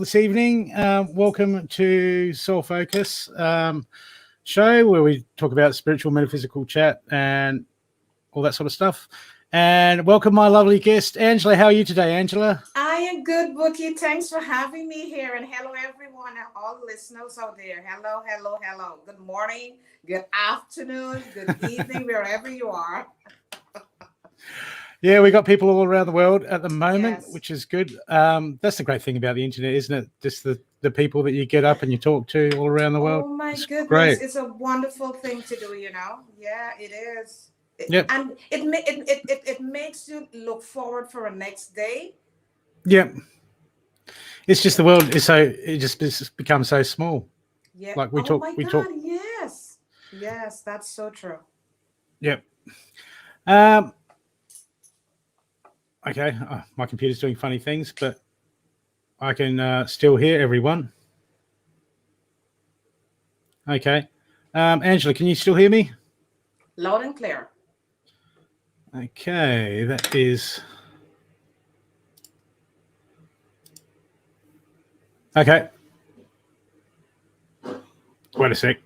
this evening. Welcome to Soul Focus show, where we talk about spiritual, metaphysical chat and all that sort of stuff. And welcome my lovely guest, Angela. How are you today, Angela? I am good, Bookie. Thanks for having me here. And hello, everyone, and all listeners out there. Hello, hello, hello. Good morning, good afternoon, good evening, wherever you are. Yeah, we got people all around the world at the moment, Yes. which is good. That's the great thing about the internet, isn't it? Just the people that you get up and you talk to all around the world. Oh, my It's goodness. great. It's a wonderful thing to do, you know? Yeah, it is. Yep. And it makes you look forward for a next day. Yep. It's just the world is it's become so small. Yeah. Like Oh, my we God. talk. Yes. Yes, that's so true. Yep. Um, okay. My computer's doing funny things, but I can still hear everyone. Okay. Angela, can you still hear me? Loud and clear. Okay, that is... Okay. Wait a sec.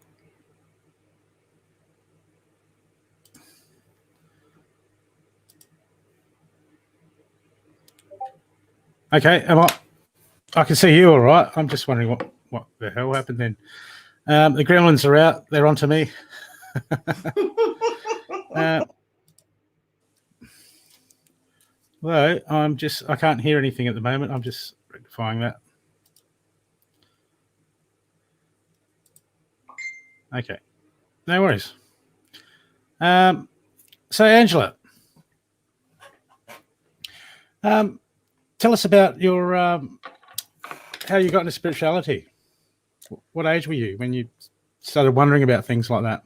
Okay, I can see you all right. I'm just wondering what the hell happened then. The gremlins are out. They're onto me. Well, I can't hear anything at the moment. I'm just rectifying that. Okay, no worries. So Angela, tell us about your how you got into spirituality. What age were you when you started wondering about things like that?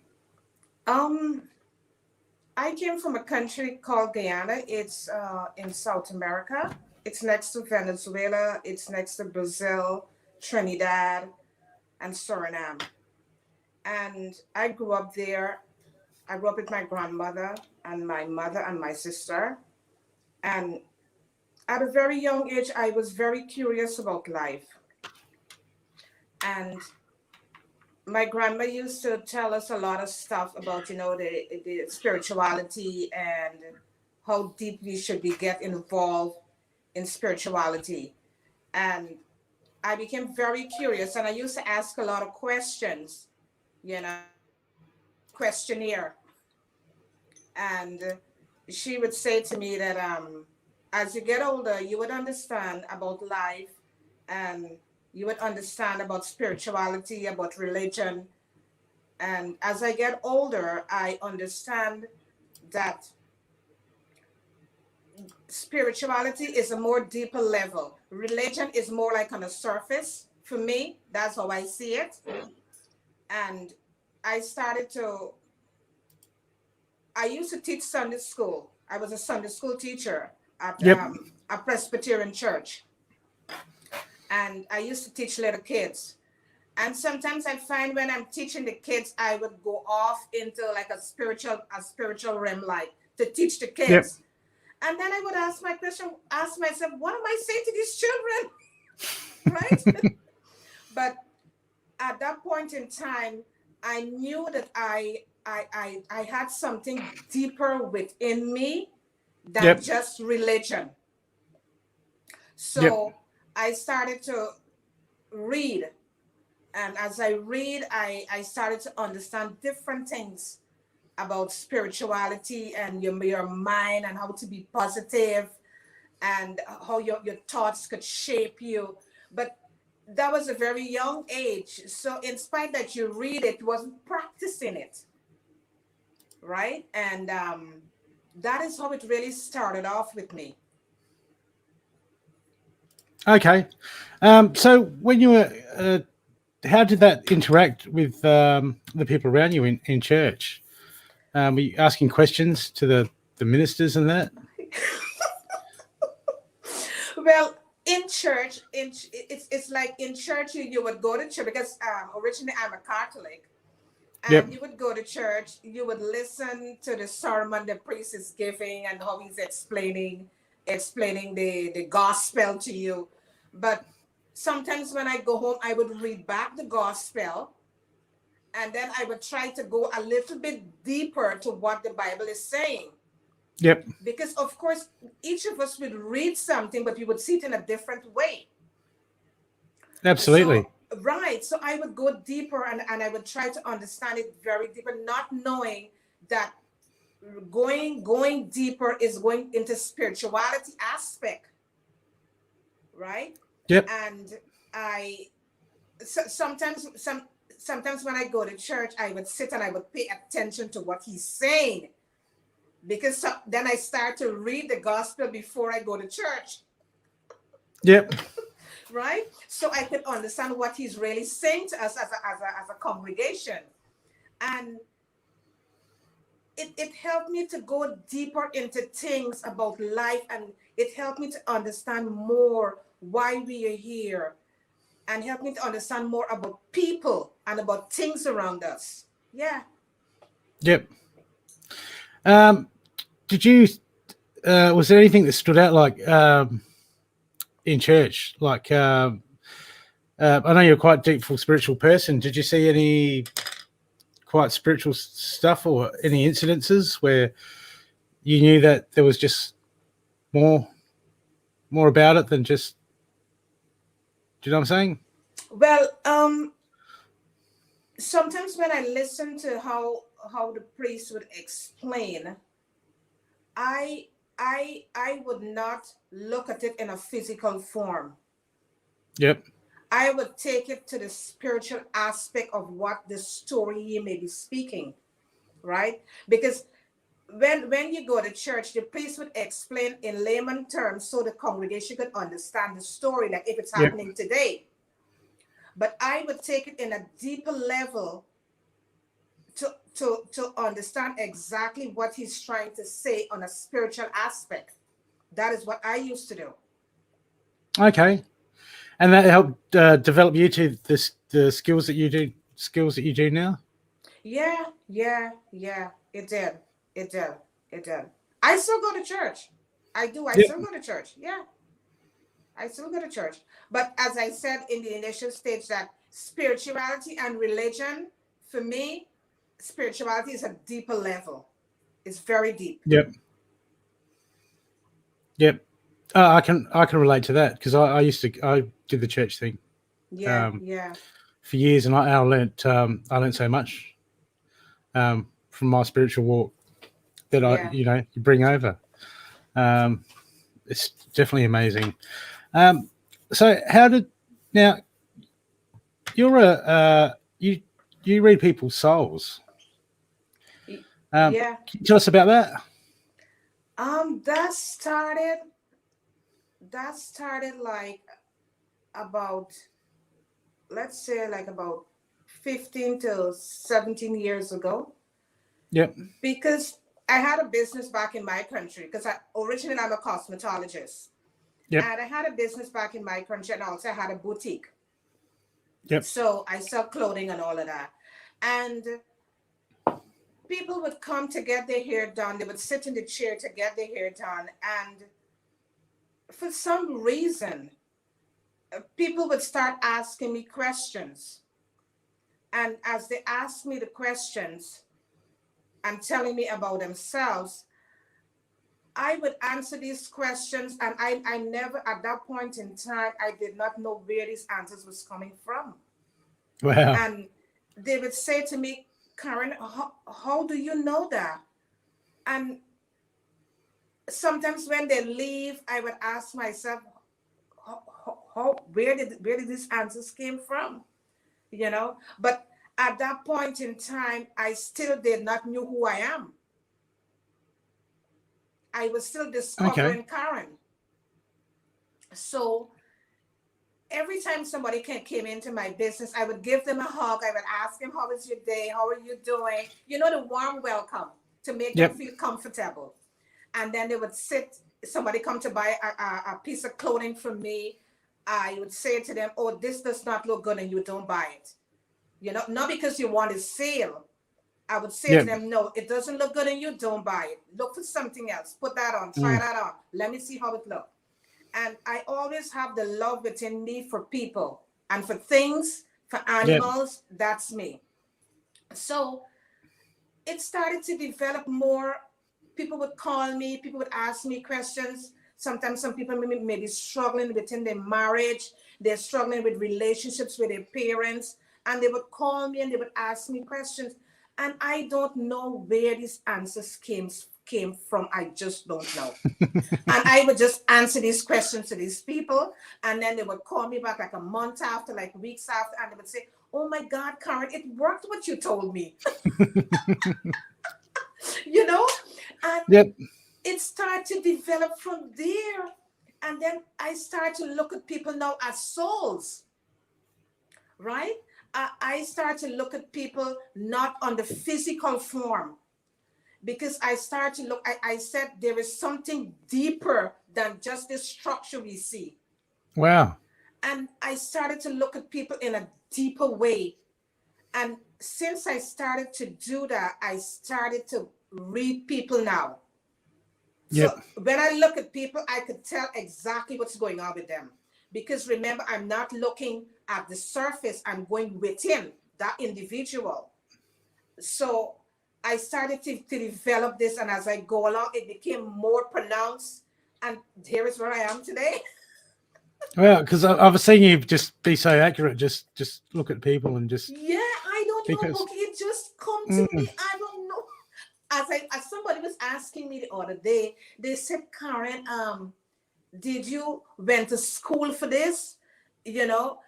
Um, I came from a country called Guyana. It's in South America. It's next to Venezuela. It's next to Brazil, Trinidad, and Suriname. And I grew up there. I grew up with my grandmother and my mother and my sister. And at a very young age, I was very curious about life. And my grandma used to tell us a lot of stuff about, the spirituality and how deep we should be get involved in spirituality. And I became very curious and I used to ask a lot of questions, you know, questionnaire. And she would say to me that as you get older, you would understand about life and you would understand about spirituality, about religion. And as I get older, I understand that spirituality is a more deeper level. Religion is more like on the surface. For me, that's how I see it. And I started to, I used to teach Sunday school. I was a Sunday school teacher at Yep. a Presbyterian church. And I used to teach little kids. And sometimes I find when I'm teaching the kids, I would go off into like a spiritual realm, like to teach the Yep. kids. And then I would ask myself, what am I saying to these children? Right? But at that point in time, I knew that I had something deeper within me than Yep. just religion. Yep. So I started to read. And as I read, I started to understand different things about spirituality and your mind and how to be positive and how your thoughts could shape you. But that was a very young age. So in spite that you read it, wasn't practicing it, right? And that is how it really started off with me. Okay. So when you were, how did that interact with the people around you in church? Were you asking questions to the ministers and that? Well, in church, it's like in church you would go to church because originally I'm a Catholic, and Yep. you would go to church, you would listen to the sermon the priest is giving and how he's explaining the gospel to you. But Sometimes when I go home, I would read back the gospel, and then I would try to go a little bit deeper to what the Bible is saying. Yep. Because, of course, each of us would read something, but we would see it in a different way. Absolutely. So, right. So I would go deeper, and I would try to understand it very deeper, not knowing that going deeper is going into spirituality aspect, right? Yep. And I sometimes when I go to church, I would sit and I would pay attention to what he's saying, because then I start to read the gospel before I go to church. Yep. Right? So I could understand what he's really saying to us as a congregation. And it helped me to go deeper into things about life, and it helped me to understand more why we are here, and helped me to understand more about people and about things around us. Yeah. Yep. Did you was there anything that stood out, like in church? Like I know you're quite a deep, full spiritual person. Did you see any quite spiritual stuff, or any incidences where you knew that there was just more about it than just, do you know what I'm saying? Well, sometimes when I listen to how the priest would explain, I would not look at it in a physical form. Yep. I would take it to the spiritual aspect of what the story he may be speaking, right? Because when you go to church, the priest would explain in layman terms so the congregation could understand the story, like if it's Yep. happening today. But I would take it in a deeper level to understand exactly what he's trying to say on a spiritual aspect. That is what I used to do. Okay. And that helped develop you to the skills that you do now. Yeah. It did. It did. It did. I still go to church. I do. I Yep. still go to church. Yeah. I still go to church. But as I said in the initial stage, that spirituality and religion, for me, spirituality is a deeper level. It's very deep. Yep. Yep. I can relate to that, because I did the church thing. Yeah. For years, and I learned so much from my spiritual walk that you bring over. It's definitely amazing. So how did, now you're you read people's souls? Yeah. Can you tell us about that? That started like about, let's say, like about 15 to 17 years ago. Yep. Because I had a business back in my country, because originally I'm a cosmetologist. Yep. And I had a business back in my country, and also I had a boutique. Yep. So I sell clothing and all of that. And people would come to get their hair done. They would sit in the chair to get their hair done. And for some reason, people would start asking me questions. And as they asked me the questions and telling me about themselves, I would answer these questions, and I never, at that point in time, I did not know where these answers was coming from. Wow. And they would say to me, Karen, how do you know that? And sometimes when they leave, I would ask myself, where did these answers came from? But at that point in time, I still did not know who I am. I was still discovering Karen. So every time somebody came into my business, I would give them a hug. I would ask them, how was your day? How are you doing? The warm welcome to make them feel comfortable. And then they would sit, somebody come to buy a piece of clothing from me. I would say to them, oh, this does not look good, and you don't buy it. Not because you want a sale. I would say to them, no, it doesn't look good and you don't buy it. Look for something else. Put that on. Try that on. Let me see how it looks. And I always have the love within me for people and for things, for Yeah. animals. That's me. So it started to develop more. People would call me, people would ask me questions. Sometimes some people may be struggling within their marriage, they're struggling with relationships with their parents, and they would call me and they would ask me questions. And I don't know where these answers came from. I just don't know. And I would just answer these questions to these people, and then they would call me back like a month after, like weeks after, and they would say, "Oh my God, Karen, it worked what you told me." you know and Yep. it started to develop from there. And then I start to look at people now as souls, right? I start to look at people not on the physical form, because I start to look, I said there is something deeper than just this structure we see. Wow. And I started to look at people in a deeper way. And since I started to do that, I started to read people now. So Yep. when I look at people, I could tell exactly what's going on with them. Because remember, I'm not looking at the surface, I'm going within that individual. So I started to develop this, and as I go along, it became more pronounced. And here is where I am today. Well, because I've seen you just be so accurate. Just look at people and just Yeah, I don't know, because. Bookie. It just come to Mm, me. I don't know. As somebody was asking me the other day, they said, Karen, did you went to school for this? You know,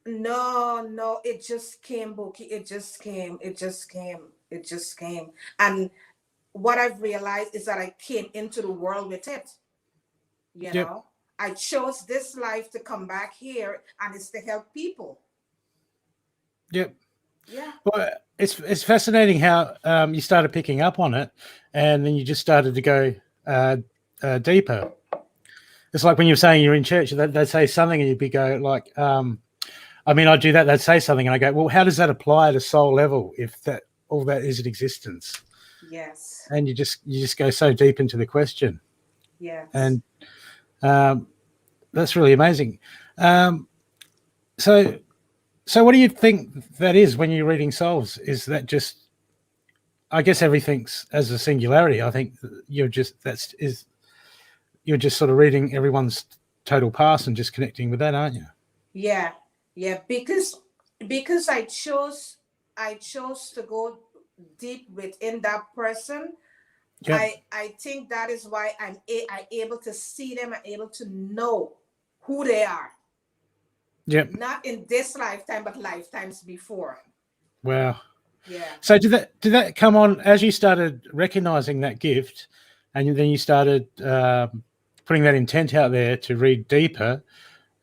no, it just came, Bookie. It just came. And what I've realized is that I came into the world with it. You yep. know, I chose this life to come back here, and it's to help people. Yep. Yeah. Well, it's fascinating how you started picking up on it, and then you just started to go uh, deeper. It's like when you're saying you're in church, they'd say something, and you'd be go like, I mean, I do that. They'd say something, and I go, well, how does that apply at a soul level if that all that is in existence? Yes. And you just go so deep into the question, Yes. and um, that's really amazing. Um, so so what do you think that is when you're reading souls? Is that just I guess everything's as a singularity. I think you're just sort of reading everyone's total past and just connecting with that, aren't you? Yeah. Yeah. Because I chose to go deep within that person. Yep. I think that is why I able to see them and able to know who they are. Yep. Not in this lifetime, but lifetimes before. Wow. Yeah. So did that come on as you started recognizing that gift, and then you started putting that intent out there to read deeper?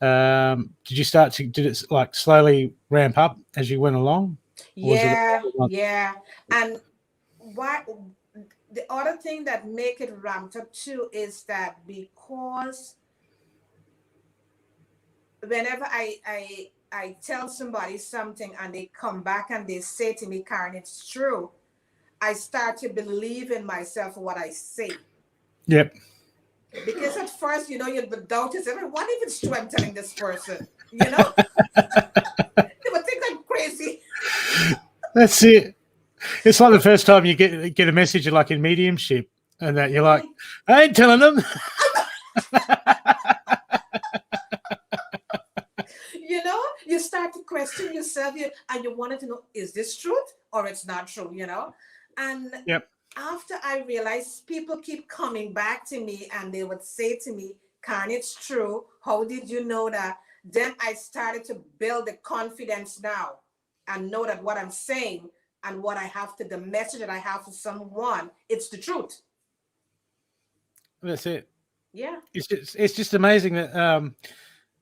Did it like slowly ramp up as you went along, or was it? Yeah. Yeah. And why the other thing that make it ramped up too is that because whenever I tell somebody something and they come back and they say to me, Karen, it's true, I start to believe in myself for what I say. Yep. Because at first, you'd be doubting, what if it's true I'm telling this person? You know? They would think I'm crazy. That's it. It's like the first time you get a message like in mediumship, and that you're like, Mm. I ain't telling them. You start to question yourself, and you wanted to know, is this truth or it's not true? And Yep. after I realized people keep coming back to me and they would say to me, Karen, it's true. How did you know that? Then I started to build the confidence now and know that what I'm saying and the message that I have for someone, it's the truth. That's it. Yeah. It's just amazing that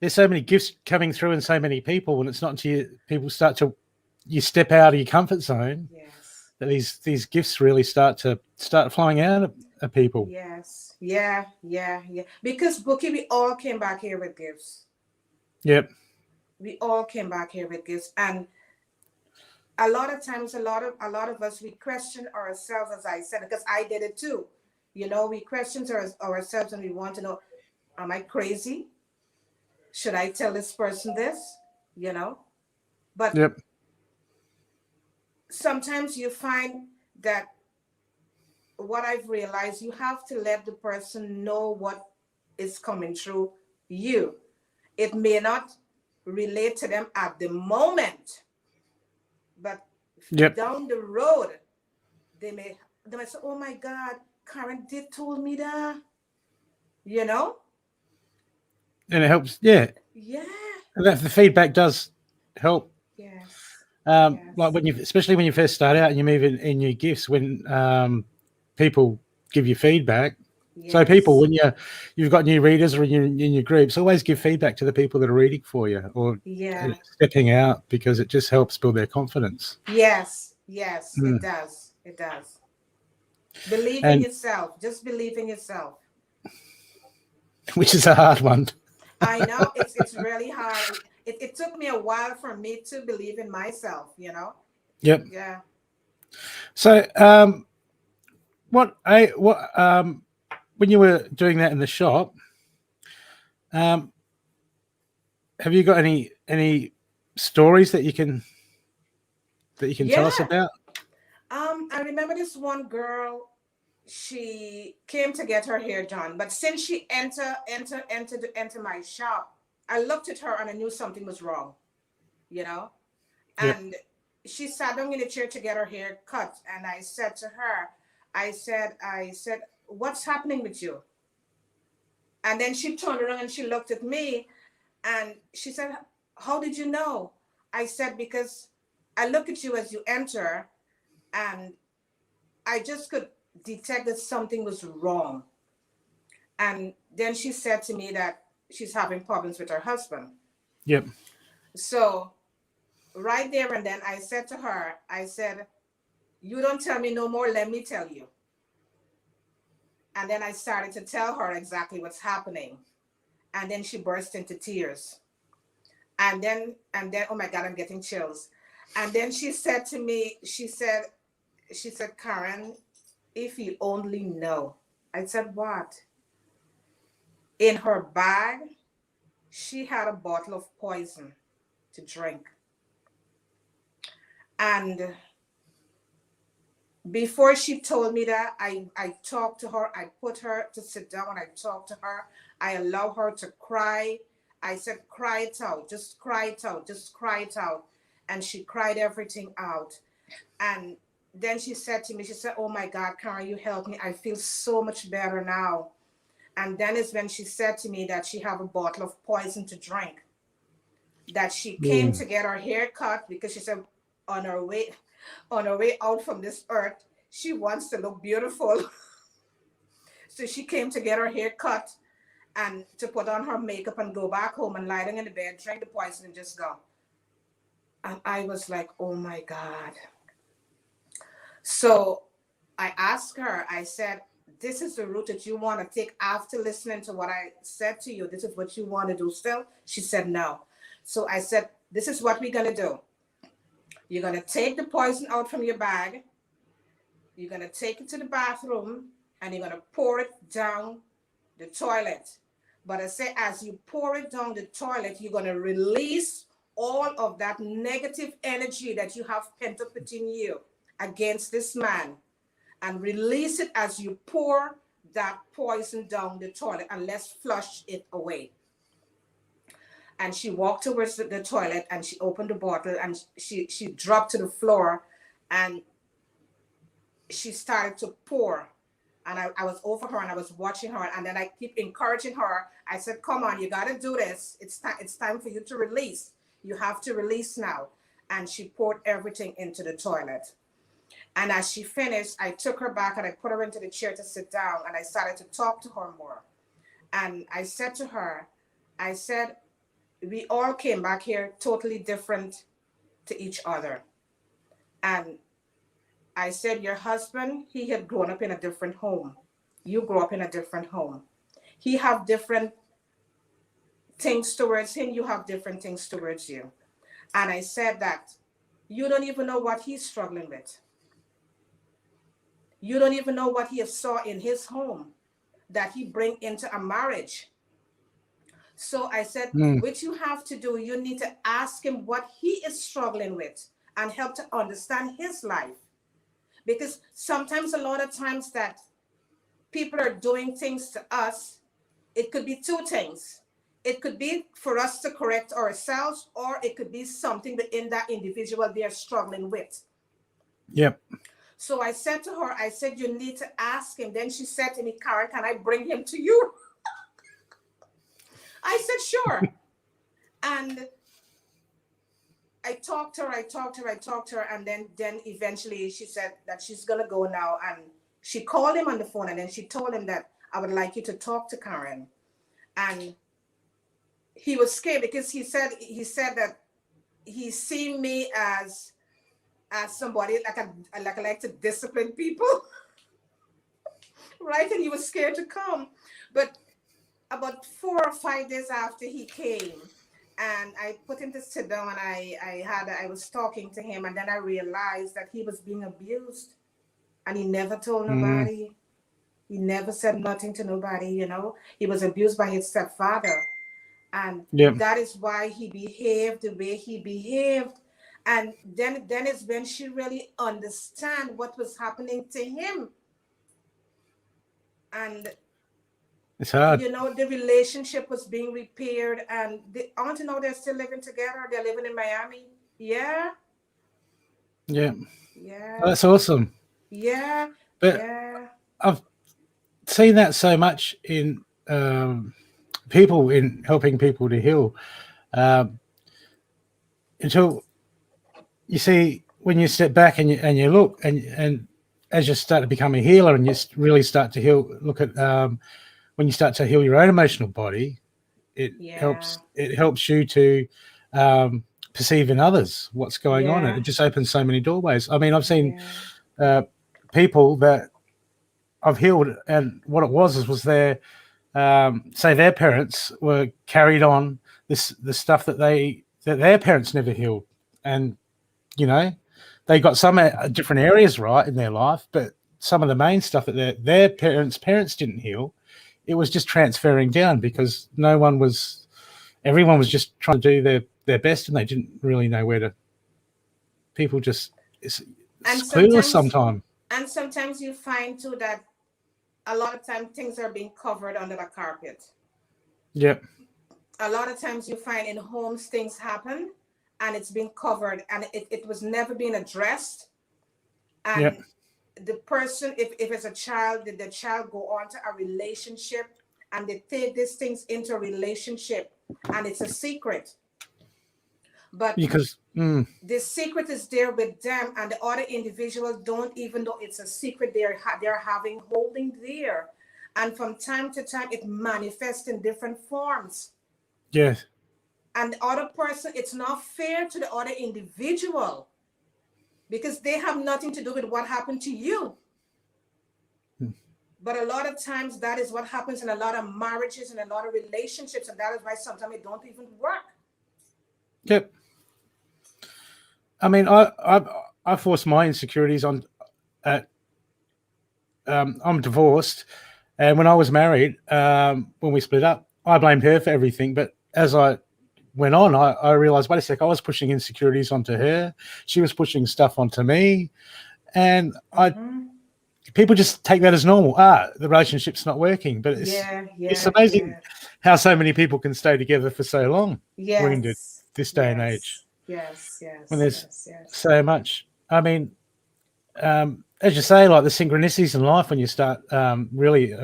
there's so many gifts coming through and so many people, and it's not until people start to you step out of your comfort zone Yes. that these gifts really start flying out of people. Yes. Yeah. Yeah. Yeah. Because Bookie, we all came back here with gifts. Yep. We all came back here with gifts. And a lot of times a lot of us, we question ourselves, as I said, because I did it too. We question ourselves and we want to know, Am I crazy? Should I tell this person this? You know? But Yep. sometimes you find that what I've realized, you have to let the person know what is coming through you. It may not relate to them at the moment, but Yep. down the road, they may say, "Oh my God, Karen did told me that," you know? And it helps. Yeah. Yeah. And that the feedback does help. Yes. Like Yes. when you, especially when you first start out and you move in new gifts, when people give you feedback. So people, Yes. when you've got new readers or in your groups, always give feedback to the people that are reading for you or Yeah. stepping out, because it just helps build their confidence. Yes. Yes. It Mm. does. It does. Believe in And yourself. Just believe in yourself. which is a hard one. I know it's really hard. It took me a while for me to believe in myself, you know? Yep. Yeah. So when you were doing that in the shop, have you got any stories that you can tell us Yeah. about? I remember this one girl, she came to get her hair done, but since she enter my shop, I looked at her and I knew something was wrong, you know? Yep. And she sat down in the chair to get her hair cut. And I said to her, I said, "What's happening with you?" And then she turned around and she looked at me and she said, "How did you know?" I said, "Because I look at you as you enter and I just could detect that something was wrong." And then she said to me that she's having problems with her husband. Yep. So right there and then I said to her, I said, "You don't tell me no more, let me tell you." And then I started to tell her exactly what's happening. And then she burst into tears. And then, oh my God, I'm getting chills. And then she said to me, she said, "Karen, if you only know." I said, "What?" In her bag, she had a bottle of poison to drink. And before she told me that, I talked to her. I put her to sit down. I talked to her. I allow her to cry. I said, "Cry it out. Just cry it out. Just cry it out." And she cried everything out. And then she said to me, she said, "Oh my God, Karen, you helped me. I feel so much better now." And then is when she said to me that she have a bottle of poison to drink. That she came Mm. to get her hair cut because she said on her way on her way out from this earth, she wants to look beautiful. So she came to get her hair cut and to put on her makeup and go back home and lie down in the bed, drink the poison and just go. And I was like, "Oh my God." So I asked her, I said, "This is the route that you want to take after listening to what I said to you. This is what you want to do still?" She said, "No." So I said, "This is what we're going to do. You're going to take the poison out from your bag. You're going to take it to the bathroom and you're going to pour it down the toilet. But I say, as you pour it down the toilet, you're going to release all of that negative energy that you have pent up within you against this man, and release it as you pour that poison down the toilet, and let's flush it away." And she walked towards the toilet and she opened the bottle and she dropped to the floor and she started to pour. And I was over her and I was watching her. And then I keep encouraging her. I said, "Come on, you got to do this. It's time for you to release. You have to release now." And she poured everything into the toilet. And as she finished, I took her back and I put her into the chair to sit down. And I started to talk to her more. And I said to her, I said, "We all came back here totally different to each other." And I said, "Your husband, he had grown up in a different home. You grew up in a different home. He have different things towards him. You have different things towards you." And I said that you don't even know what he's struggling with. You don't even know what he saw in his home that he bring into a marriage. So I said, what you have to do, you need to ask him what he is struggling with and help to understand his life. Because sometimes, a lot of times that people are doing things to us, it could be two things. It could be for us to correct ourselves, or it could be something within that individual they're struggling with. Yep. So I said to her, I said, you need to ask him. Then she said to me, Karen, can I bring him to you? I said, sure. And I talked to her, and then eventually she said that she's gonna go now. And she called him on the phone, and then she told him that I would like you to talk to Karen. And he was scared because he said that he's seen me as somebody like I like to discipline people, right? And he was scared to come. But about 4 or 5 days after he came, and I put him to sit down, and I was talking to him, and then I realized that he was being abused, and he never told nobody. He never said nothing to nobody, you know. He was abused by his stepfather. And that is why he behaved the way he behaved. And then it's when she really understand what was happening to him. And it's hard. You know, the relationship was being repaired, and aren't you know they're still living together? They're living in Miami. Yeah. Yeah. Yeah. Oh, that's awesome. Yeah. But yeah. I've seen that so much in people, in helping people to heal. Until you see, when you step back and you look, and as you start to become a healer, and you really start to heal, look at when you start to heal your own emotional body, it helps you to perceive in others what's going on. It just opens so many doorways. I mean, I've seen people that I've healed, and what it was their say their parents were carried on the stuff that their parents never healed, and you know, they got some different areas right in their life, but some of the main stuff that their parents didn't heal, it was just transferring down because everyone was just trying to do their best, and they didn't really know where to. People just it's clueless sometimes. And sometimes you find too that a lot of times things are being covered under the carpet. Yep. A lot of times you find in homes things happen and it's been covered, and it was never being addressed. And the person, if it's a child, did the child go on to a relationship, and they take these things into a relationship, and it's a secret. But because the secret is there with them, and the other individuals don't even know it's a secret they're holding there. And from time to time, it manifests in different forms. Yes. And the other person, it's not fair to the other individual because they have nothing to do with what happened to you. But a lot of times that is what happens in a lot of marriages and a lot of relationships, and that is why sometimes it don't even work. Yep. I mean, I forced my insecurities on. I'm divorced, and when I was married, when we split up, I blamed her for everything. But as I went on, I realized, wait a sec, I was pushing insecurities onto her. She was pushing stuff onto me, and people just take that as normal. The relationship's not working, but it's amazing how so many people can stay together for so long. We're in this day and age. Yes. When there's so much. I mean, as you say, like the synchronicities in life, when you start really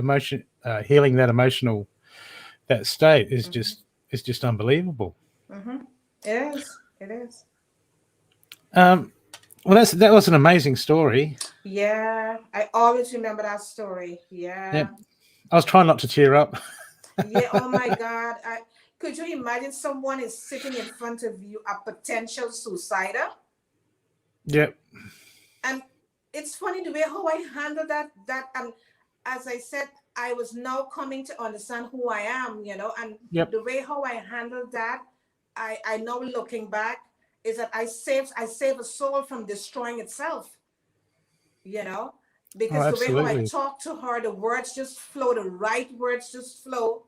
healing that state is just unbelievable. It is. Well, that was an amazing story. Yeah, I always remember that story. Yeah. I was trying not to tear up. Yeah. Oh my God. Could you imagine someone is sitting in front of you, a potential suicider? Yep. And it's funny the way how I handled that. And as I said, I was now coming to understand who I am, you know, and the way how I handled that, I know looking back, is that I save a soul from destroying itself, you know, because the way how I talked to her, the words just flow, the right words just flow.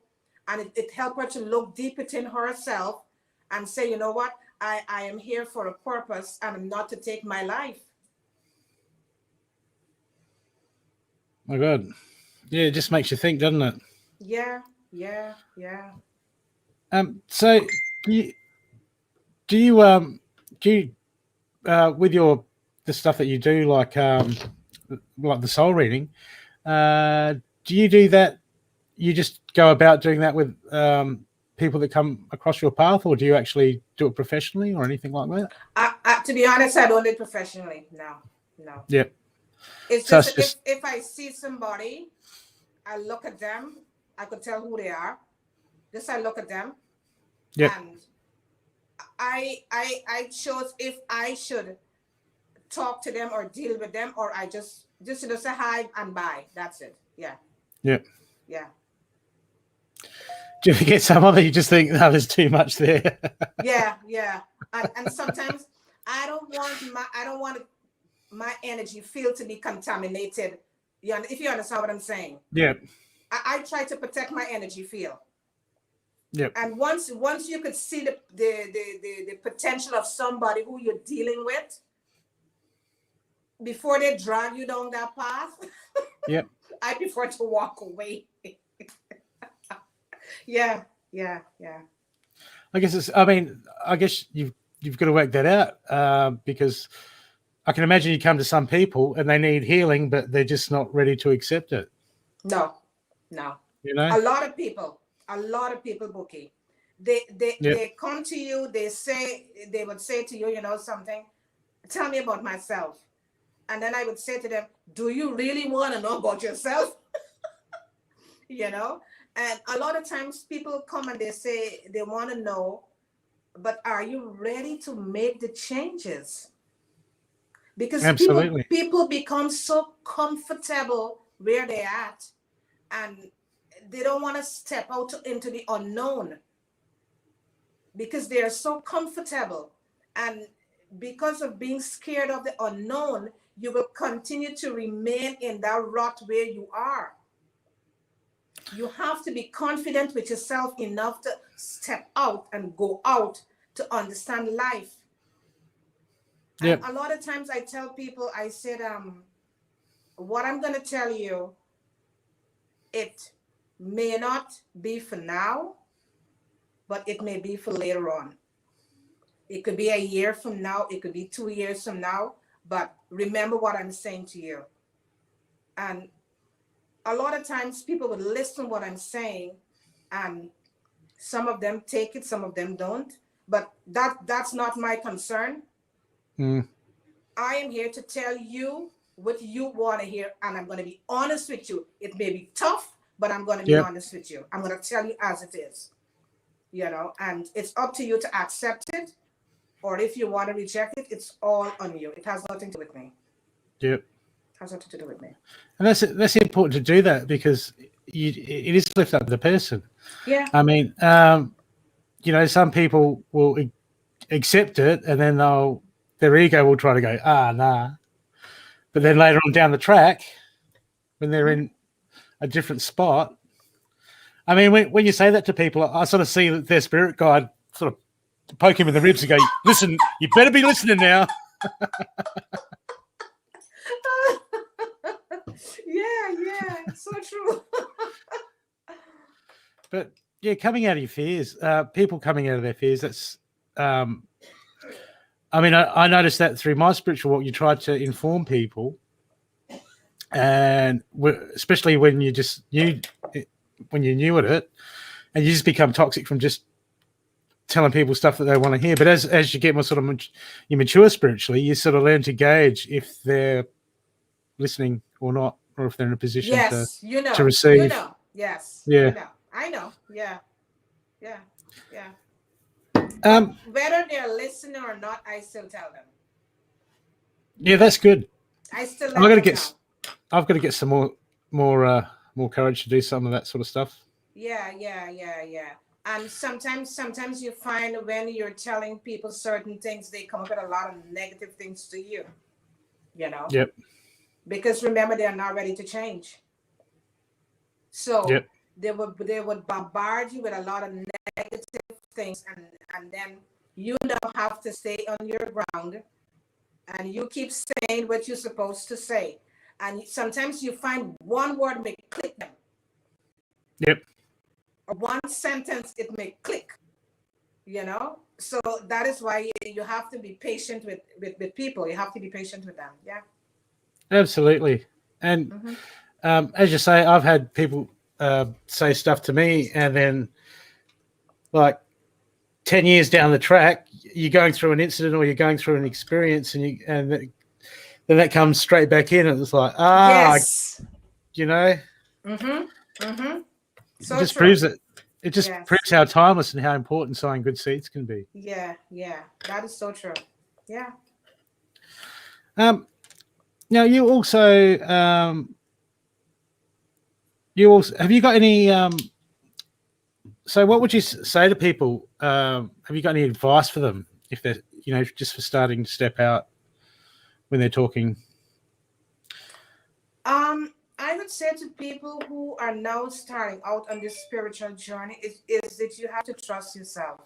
And it helped her to look deep within herself and say, you know what, I am here for a purpose and I'm not to take my life. My God. Yeah, it just makes you think, doesn't it? Yeah. So do you with the stuff that you do, like the soul reading, do you do that? You just go about doing that with people that come across your path, or do you actually do it professionally or anything like that? To be honest, I don't do it professionally. No. Yep. It's So just, it's just if I see somebody, I look at them, I could tell who they are. Just I look at them, yep. and I chose if I should talk to them or deal with them, or I just say hi and bye. That's it. Yeah. Yep. Yeah. Do you get someone that you just think, no, there's too much there? Yeah. And sometimes I don't want my energy field to be contaminated. If you understand what I'm saying. Yeah. I try to protect my energy field. Yep. And once you could see the potential of somebody who you're dealing with, before they drag you down that path, yep. I prefer to walk away. Yeah. I guess you've got to work that out because I can imagine you come to some people and they need healing, but they're just not ready to accept it. No. You know, a lot of people, Bookie, they come to you. They would say to you, something. Tell me about myself, and then I would say to them, do you really want to know about yourself? And a lot of times people come and they say they want to know, but are you ready to make the changes? Because absolutely, people become so comfortable where they're at, and they don't want to step out into the unknown because they're so comfortable. And because of being scared of the unknown, you will continue to remain in that rut where you are. You have to be confident with yourself enough to step out and go out to understand life. Yep. And a lot of times I tell people, I said, what I'm going to tell you, it may not be for now, but it may be for later on. It could be a year from now. It could be 2 years from now. But remember what I'm saying to you. And a lot of times people would listen to what I'm saying, and some of them take it, some of them don't. But that's not my concern. I am here to tell you what you want to hear, and I'm going to be honest with you. It may be tough, but I'm going to be honest with you. I'm going to tell you as it is, and it's up to you to accept it, or if you want to reject it, it's all on you. It has nothing to do with me. Yep. It has nothing to do with me. And that's important to do that because it is left up to the person. Yeah. I mean, some people will accept it and then their ego will try to go, nah. But then later on down the track, when they're in a different spot, I mean, when you say that to people, I sort of see their spirit guide sort of poke him in the ribs and go, listen, you better be listening now. Yeah, it's so true. But yeah, coming out of your fears, people coming out of their fears, that's, I mean, I noticed that through my spiritual walk, you try to inform people, and especially when you you're new at it, and you just become toxic from just telling people stuff that they want to hear. But as you get more sort of you mature spiritually, you sort of learn to gauge if they're listening or not, or if they're in a position to receive. Yes. Yeah. I know. Yeah. Whether they're listening or not, I still tell them. Yeah, that's good. I still. I've got to get some more courage to do some of that sort of stuff. Yeah. And sometimes you find when you're telling people certain things, they come up with a lot of negative things to you. Yep. Because remember, they are not ready to change. So they would bombard you with a lot of negative things, and then you now have to stay on your ground, and you keep saying what you're supposed to say, and sometimes you find one word may click them, Yep. or one sentence it may click, so that is why you have to be patient with people. You have to be patient with them. Yeah. Absolutely. And as you say, I've had people say stuff to me, and then like 10 years down the track, you're going through an incident or you're going through an experience, and then that comes straight back in, and it's like, Yes. you know, So it just true. proves it. It just Yes. proves how timeless and how important sowing good seeds can be. Yeah, that is so true. Yeah. Now you also have you got any so what would you say to people? Have you got any advice for them if they're, just for starting to step out when they're talking? I would say to people who are now starting out on this spiritual journey is that you have to trust yourself.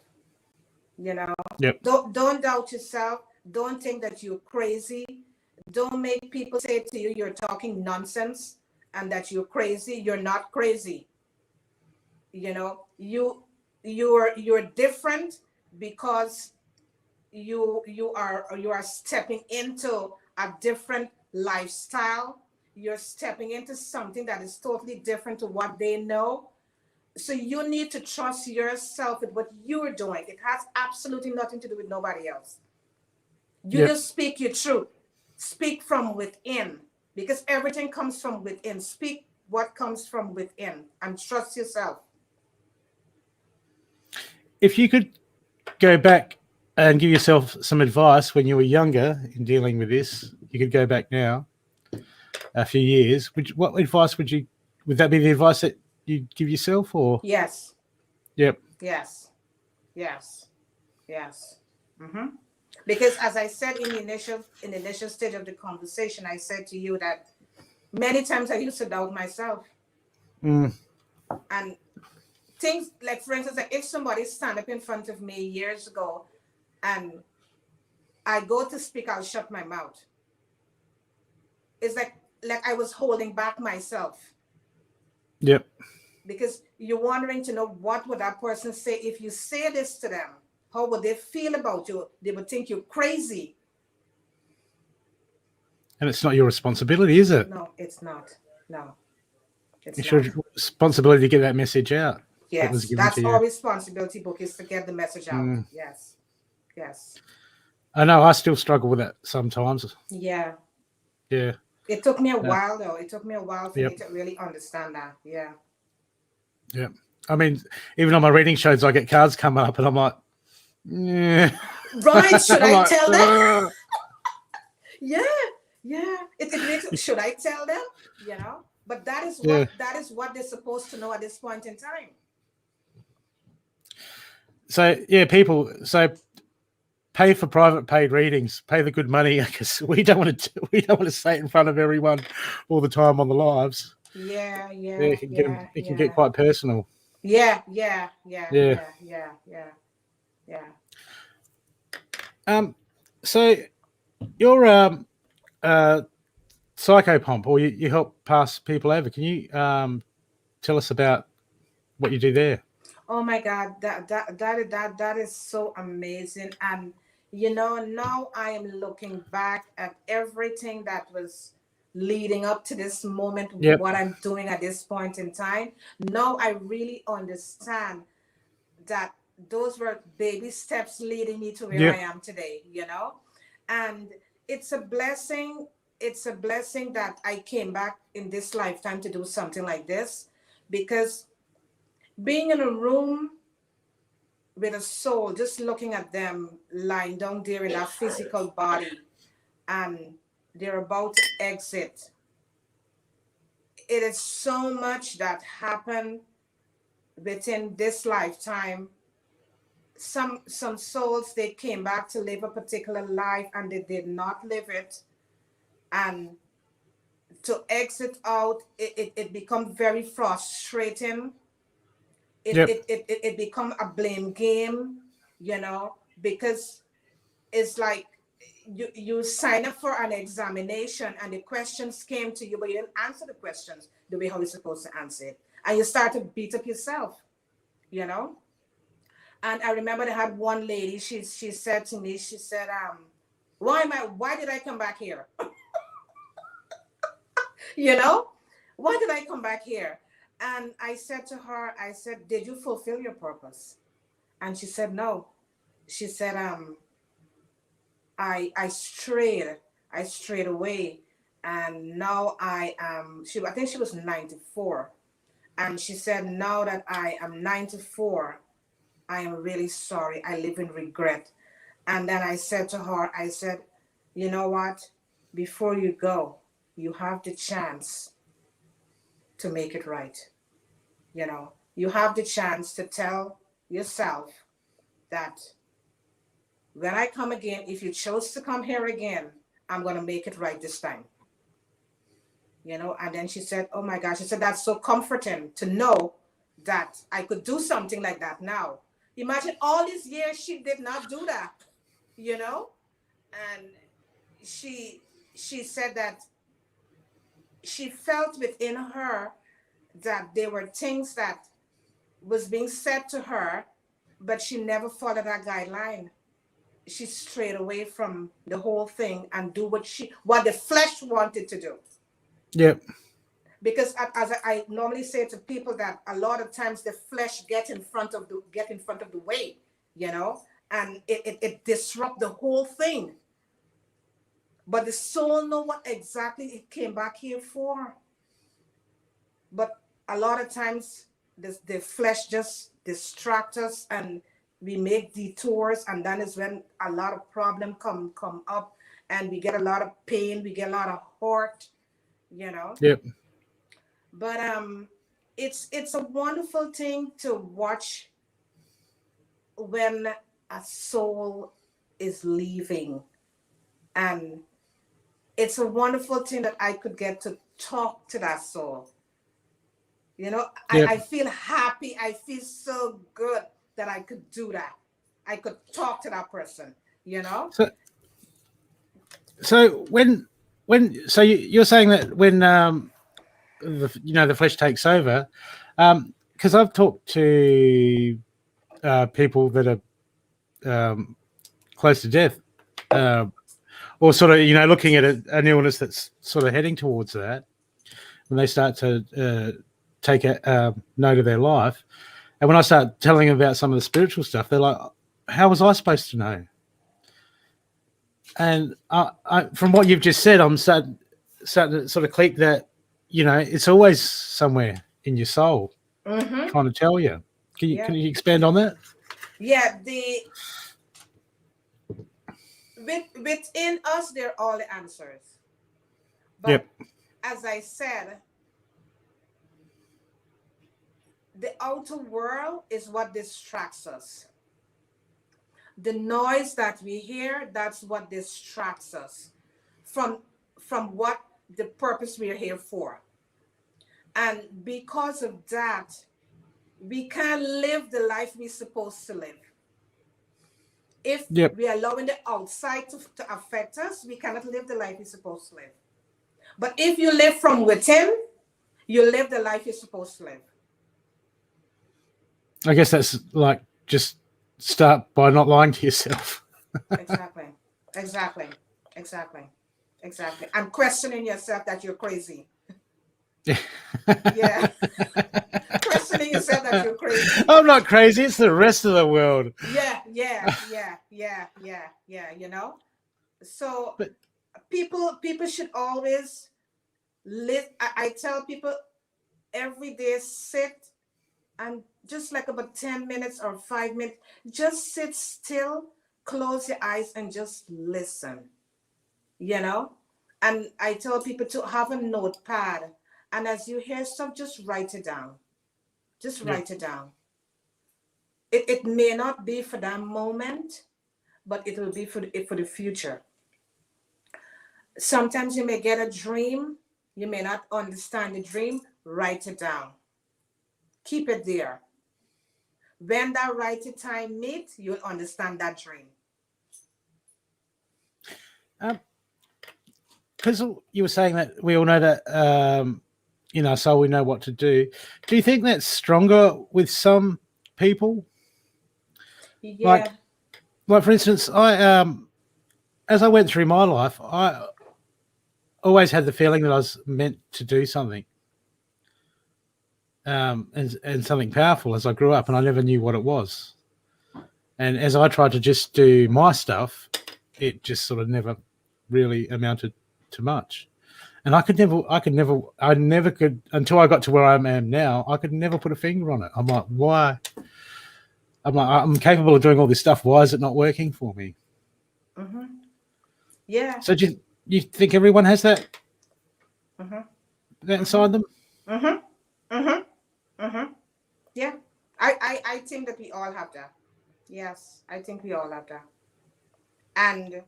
Yep. Don't doubt yourself. Don't think that you're crazy. Don't make people say to you you're talking nonsense and that you're crazy. You're not crazy. You're different because you are stepping into a different lifestyle. You're stepping into something that is totally different to what they know. So you need to trust yourself with what you're doing. It has absolutely nothing to do with nobody else. You just speak your truth. Speak from within, because everything comes from within. Speak what comes from within and trust yourself. If you could go back and give yourself some advice when you were younger in dealing with this, you could go back now a few years. What advice would that be the advice that you'd give yourself, or? Yes. Yep. Yes. Because as I said in the initial stage of the conversation, I said to you that many times I used to doubt myself. And things like, for instance, like if somebody stand up in front of me years ago and I go to speak, I'll shut my mouth. It's like I was holding back myself. Yep. Because you're wondering to know what would that person say if you say this to them. How would they feel about you? They would think you're crazy. And it's not your responsibility, is it? No, it's not. No. It's your responsibility to get that message out. Yes, that's our responsibility, Brooke, is to get the message out. Yes. I know I still struggle with that sometimes. Yeah. Yeah. It took me a while, though. It took me a while for me to really understand that. Yeah. Yeah. I mean, even on my reading shows, I get cards coming up and I'm like, yeah. Right. Should I tell them? Yeah. It makes, should I tell them? But that is what they're supposed to know at this point in time. So people pay for private paid readings, pay the good money, because we don't want to say it in front of everyone all the time on the lives. Yeah. It can get quite personal. Yeah. So you're Psycho Pomp, or you help pass people over. Can you tell us about what you do there? Oh my God, that is so amazing. And now I am looking back at everything that was leading up to this moment, what I'm doing at this point in time. Now I really understand that those were baby steps leading me to where I am today, and it's a blessing. It's a blessing that I came back in this lifetime to do something like this, because being in a room with a soul, just looking at them lying down there in a physical body and they're about to exit, it is so much that happened within this lifetime. Some souls, they came back to live a particular life and they did not live it, and to exit out, it becomes very frustrating. it Yep. it it it, it become a blame game, because it's like you sign up for an examination and the questions came to you, but you didn't answer the questions the way how you're supposed to answer it, and you start to beat up yourself, you know. And I remember they had one lady. She said to me, she said, why did I come back here? you know, why did I come back here? And I said to her, I said, did you fulfill your purpose? And she said, no. She said, I strayed. I strayed away. And now I am, I think she was 94. And she said, now that I am 94, I am really sorry. I live in regret. And then I said to her, I said, you know what? Before you go, you have the chance to make it right. You have the chance to tell yourself that when I come again, if you chose to come here again, I'm going to make it right this time. And then she said, oh my gosh, she said, that's so comforting to know that I could do something like that now. Imagine all these years she did not do that, and she said that she felt within her that there were things that was being said to her, but she never followed that guideline. She strayed away from the whole thing and do what the flesh wanted to do. Yep. Because as I normally say to people, that a lot of times the flesh get in front of the way, and it disrupt the whole thing. But the soul know what exactly it came back here for. But a lot of times the flesh just distract us, and we make detours, and that is when a lot of problem come up, and we get a lot of pain, we get a lot of hurt, Yep. But it's a wonderful thing to watch when a soul is leaving, and it's a wonderful thing that I could get to talk to that soul. Yep. I feel happy. I feel so good that I could do that. I could talk to that person, So you're saying that when the flesh takes over, because I've talked to people that are close to death, or sort of looking at an illness that's sort of heading towards that, when they start to take a note of their life, and when I start telling them about some of the spiritual stuff, they're like, "How was I supposed to know?" And I, from what you've just said, I'm starting to sort of click that, it's always somewhere in your soul trying to tell you. Can you expand on that? Yeah, within us, there are all the answers. But Yep. as I said, the outer world is what distracts us. The noise that we hear, that's what distracts us from what the purpose we are here for. And because of that, we can't live the life we're supposed to live. If we are allowing the outside to affect us, we cannot live the life we're supposed to live. But if you live from within, you live the life you're supposed to live. I guess that's like, just start by not lying to yourself. Exactly. And questioning yourself that you're crazy. Yeah. Questioning yourself that you're crazy. I'm not crazy. It's the rest of the world. Yeah. So people should always live. I tell people every day, sit and just like about 10 minutes or 5 minutes, just sit still, close your eyes and just listen, And I tell people to have a notepad, and as you hear stuff, just write it down. Just write it down. It may not be for that moment, but it will be for the future. Sometimes you may get a dream. You may not understand the dream. Write it down. Keep it there. when that right time meets, you'll understand that dream. Because you were saying that we all know that, so we know what to do. Do you think that's stronger with some people? Yeah. Like for instance, as I went through my life, I always had the feeling that I was meant to do something, and something powerful as I grew up, and I never knew what it was. And as I tried to just do my stuff, it just sort of never really amounted to much. And I never could, until I got to where I am now, I could never put a finger on it. I'm like, why? I'm capable of doing all this stuff. Why is it not working for me? Mm-hmm. Yeah. So do you think everyone has that, that inside them? Mm-hmm. Mm-hmm. Mm-hmm. Yeah. I think that we all have that. Yes, I think we all have that. And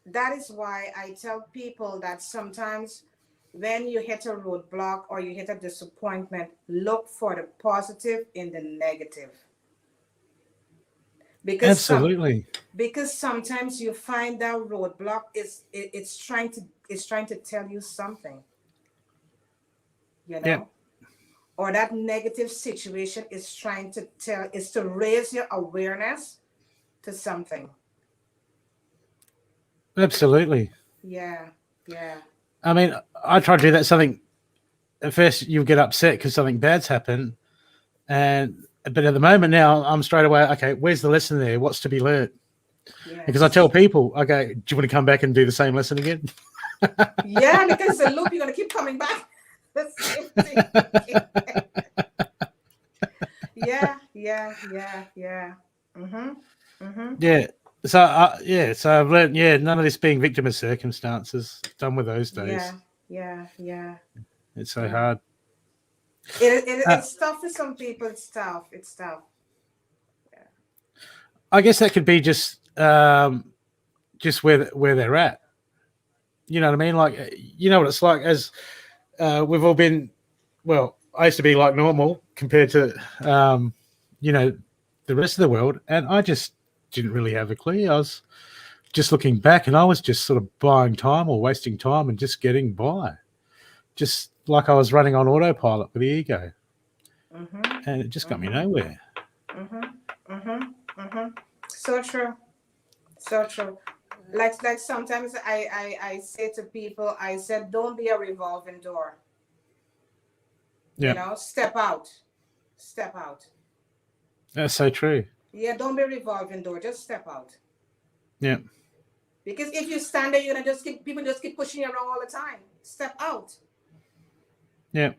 that is why I tell people that sometimes when you hit a roadblock or you hit a disappointment, look for the positive in the negative. Because Absolutely. because sometimes you find that roadblock it's trying to tell you something, Yeah. or that negative situation is to raise your awareness to something. Absolutely. Yeah. I mean, I try to do that. Something at first you get upset because something bad's happened, but at the moment now I'm straight away. Okay, where's the lesson there? What's to be learned? Yes. Because I tell people, okay, do you want to come back and do the same lesson again? Yeah, because the loop, you're gonna keep coming back. The same thing. Yeah. Yeah. So I've learned. Yeah, none of this being victim of circumstances. Done with those days. Yeah. It's so hard. It's tough for some people. It's tough. Yeah. I guess that could be just where they're at. You know what I mean? Like, you know what it's like as we've all been. Well, I used to be like normal compared to the rest of the world, and I just didn't really have a clue. I was just looking back, and I was just sort of buying time or wasting time and just getting by, just like I was running on autopilot with the ego, and it just got me nowhere. So true. Like sometimes I say to people, I said, don't be a revolving door. Yeah, step out. that's so true. Yeah, don't be a revolving door. Just step out. Yeah. Because if you stand there, you're gonna people just keep pushing you around all the time. Step out. Yeah.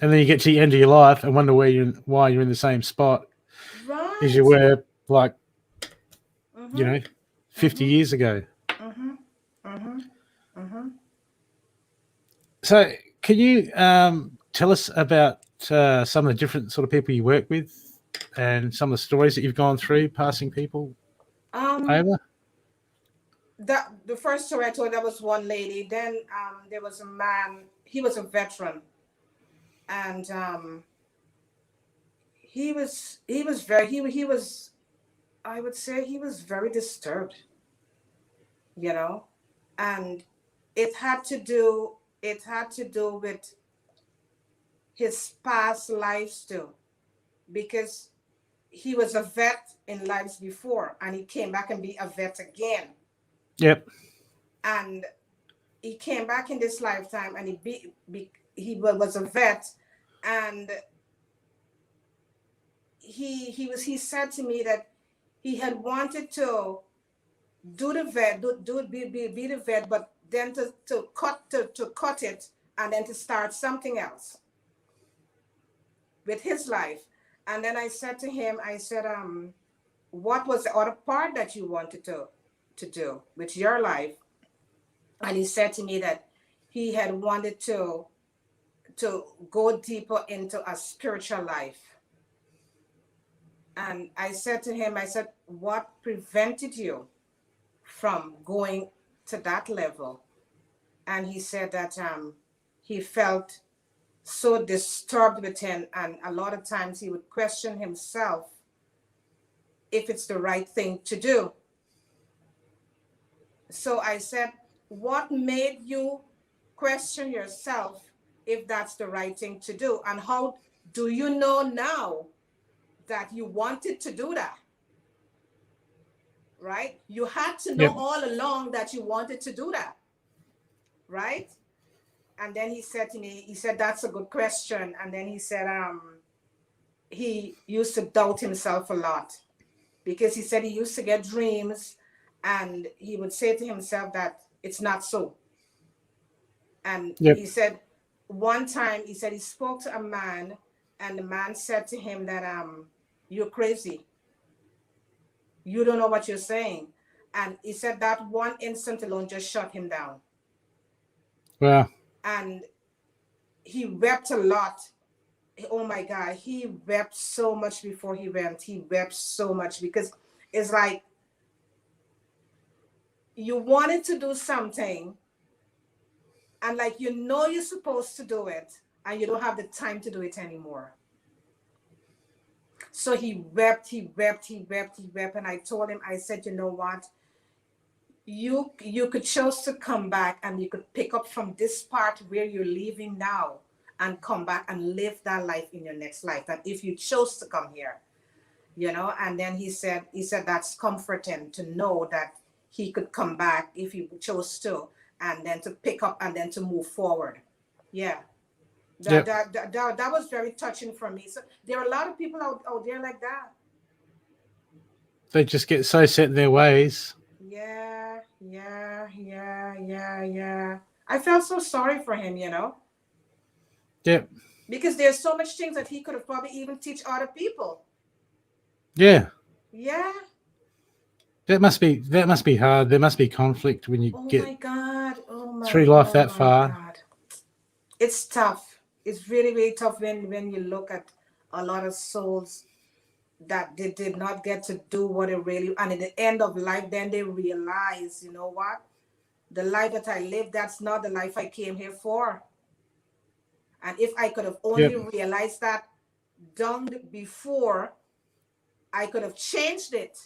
And then you get to the end of your life and wonder why you're in the same spot as you were, like, 50 years ago. So can you tell us about some of the different sort of people you work with and some of the stories that you've gone through passing people over? The first story I told, that was one lady. Then there was a man. He was a veteran, and he was I would say he was very disturbed, and it had to do with his past lives too, because he was a vet in lives before, and he came back and be a vet again. Yep. And he came back in this lifetime, and he was a vet, and he said to me that he had wanted to do the vet, be the vet, but then to cut it and then to start something else with his life. And then I said to him, I said, what was the other part that you wanted to do with your life? And he said to me that he had wanted to go deeper into a spiritual life. And I said to him, I said, what prevented you from going to that level? And he said that he felt so disturbed with him, and a lot of times he would question himself if it's the right thing to do. So I said, what made you question yourself if that's the right thing to do? And how do you know now that you wanted to do that? Right? You had to know Yep. all along that you wanted to do that. Right? And then he said to me, he said, that's a good question. And then he said, he used to doubt himself a lot, because he said he used to get dreams and he would say to himself that it's not so. And Yep. he said one time, he said he spoke to a man, and the man said to him that you're crazy. You don't know what you're saying. And he said that one instant alone just shut him down. Wow. And he wept a lot. Oh my God, he wept so much before he went. He wept so much, because it's like you wanted to do something, and like you know you're supposed to do it, and you don't have the time to do it anymore. So he wept, he wept, he wept, he wept. And I told him, I said, you know what? You could choose to come back, and you could pick up from this part where you're leaving now and come back and live that life in your next life. And if you chose to come here, you know. And then he said that's comforting to know that he could come back if he chose to, and then to pick up and then to move forward. Yeah. That was very touching for me. So there are a lot of people out there like that. They just get so set in their ways. Yeah. I felt so sorry for him, you know. Yep. Because there's so much things that he could have probably even teach other people. Yeah. Yeah. That must be hard. There must be conflict when you get through life that far. God. It's tough. It's really, really tough when you look at a lot of souls that they did not get to do what it really, and in the end of life, then they realize, you know what? The life that I lived, that's not the life I came here for. And if I could have only realized that done before, I could have changed it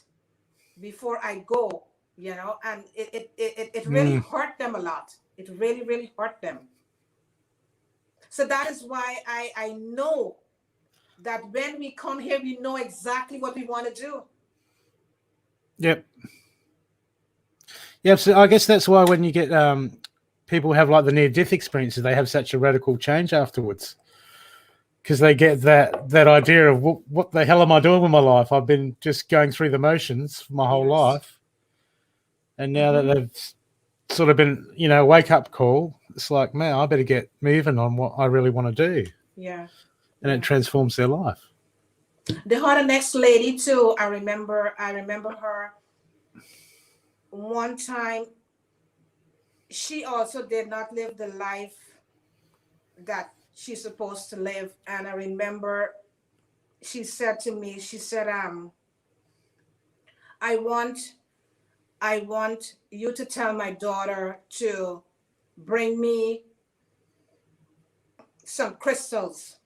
before I go, you know. And it really hurt them a lot. It really, really hurt them. So that is why I know that when we come here, we know exactly what we want to do. Yep. Yeah, so I guess that's why when you get people have like the near-death experiences, they have such a radical change afterwards, because they get that idea of what the hell am I doing with my life? I've been just going through the motions for my whole life, and now that they've sort of been, you know, wake up call, it's like, man, I better get moving on what I really want to do. Yeah. And it transforms their life. The other next lady too, I remember her one time. She also did not live the life that she's supposed to live. And I remember she said to me, she said, I want you to tell my daughter to bring me some crystals.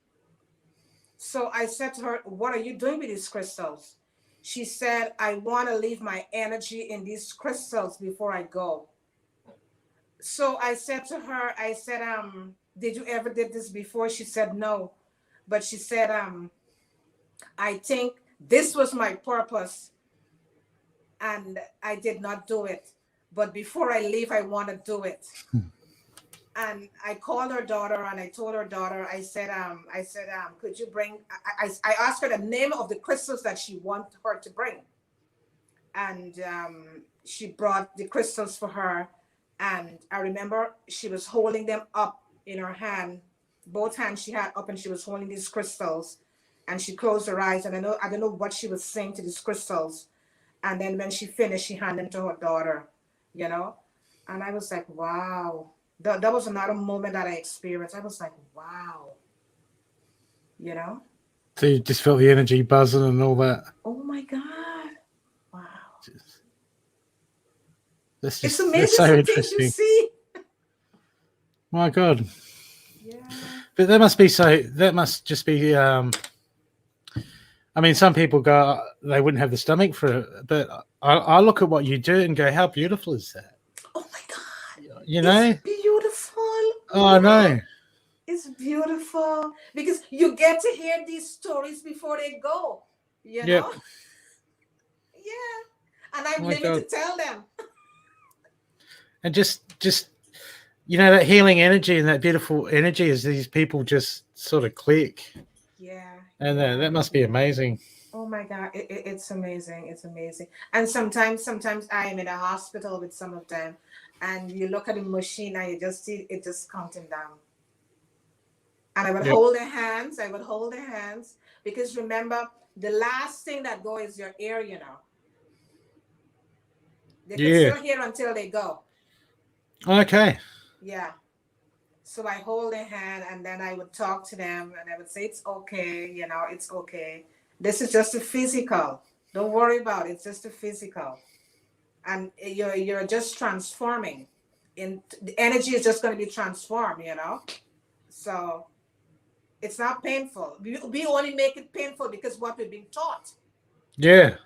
So I said to her, what are you doing with these crystals? She said, I want to leave my energy in these crystals before I go. So I said to her, I said, did you ever did this before? She said, no. But she said, I think this was my purpose and I did not do it. But before I leave, I want to do it. And I called her daughter and I told her daughter, I said, could you bring, I asked her the name of the crystals that she wanted her to bring. And she brought the crystals for her. And I remember she was holding them up in her hand, both hands she had up, and she was holding these crystals. And she closed her eyes, and I don't know what she was saying to these crystals. And then when she finished, she handed them to her daughter, you know. And I was like, wow. That was another moment that I experienced. I was like, wow. You know? So you just felt the energy buzzing and all that. Oh my God. Wow. That's just, it's amazing so some interesting. things you see. My God. Yeah. But that must be so. That must just be. I mean, some people go, they wouldn't have the stomach for it, but I look at what you do and go, how beautiful is that? Oh my God. You It's know? beautiful. Oh no. It's beautiful because you get to hear these stories before they go, you Yep. know? Yeah. And I'm Oh my living to God. tell them. And just that healing energy and that beautiful energy as these people just sort of click, Yeah. and Yeah. that must be amazing. Oh my God. It's amazing. It's amazing. And sometimes I am in a hospital with some of them and you look at the machine and you just see it just counting down. And I would Yep. hold their hands. I would hold their hands because remember, the last thing that go is your ear, you know. They could Yeah. still hear until they go. Okay. Yeah. So I hold their hand and then I would talk to them and I would say, it's okay, you know, it's okay. This is just a physical. Don't worry about it. It's just a physical. And you're just transforming. In the energy is just going to be transformed, you know. So it's not painful. We only make it painful because what we've been taught. Yeah.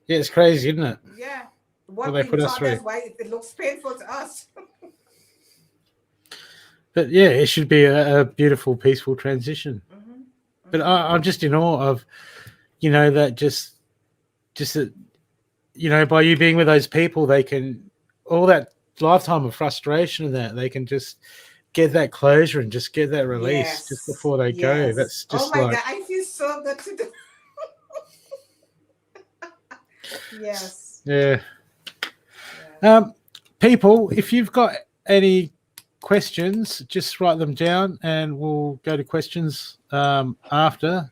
Yeah, it's crazy, isn't it? Yeah. What What they being put us taught, through. that's why it looks painful to us. But yeah, it should be a beautiful, peaceful transition. Mm-hmm. But Mm-hmm. I'm just in awe of, that just that, by you being with those people, they can, all that lifetime of frustration and that, they can just get that closure and just get that release just Yes. before they go. Yes. That's Oh just my like, God. I feel so good to do. Yes. yeah. Yes. People, if you've got any questions, just write them down and we'll go to questions after.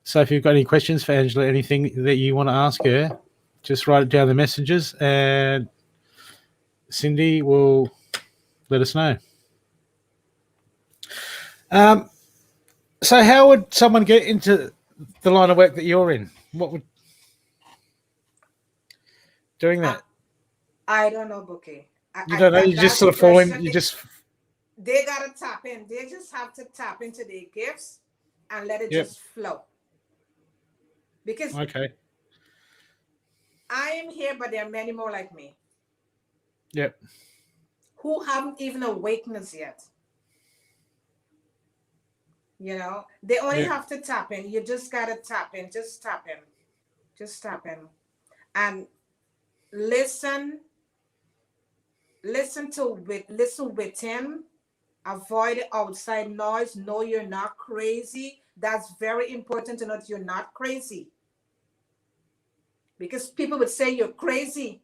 So if you've got any questions for Angela, anything that you want to ask her, just write it down in the messages and Cindy will let us know. So how would someone get into the line of work that you're in? What would doing I, that? I don't know, Bookie. You don't know. You just That's a sort of fall in. question. You just They gotta tap in. They just have to tap into their gifts and let it yep. just flow. Because Okay. I am here, but there are many more like me Yep. who haven't even awakened yet. You know, they only Yep. have to tap in. You just gotta tap in. Just tap in. Just tap in. And listen. Listen within. Avoid outside noise. Know you're not crazy. That's very important to know that you're not crazy. Because people would say you're crazy,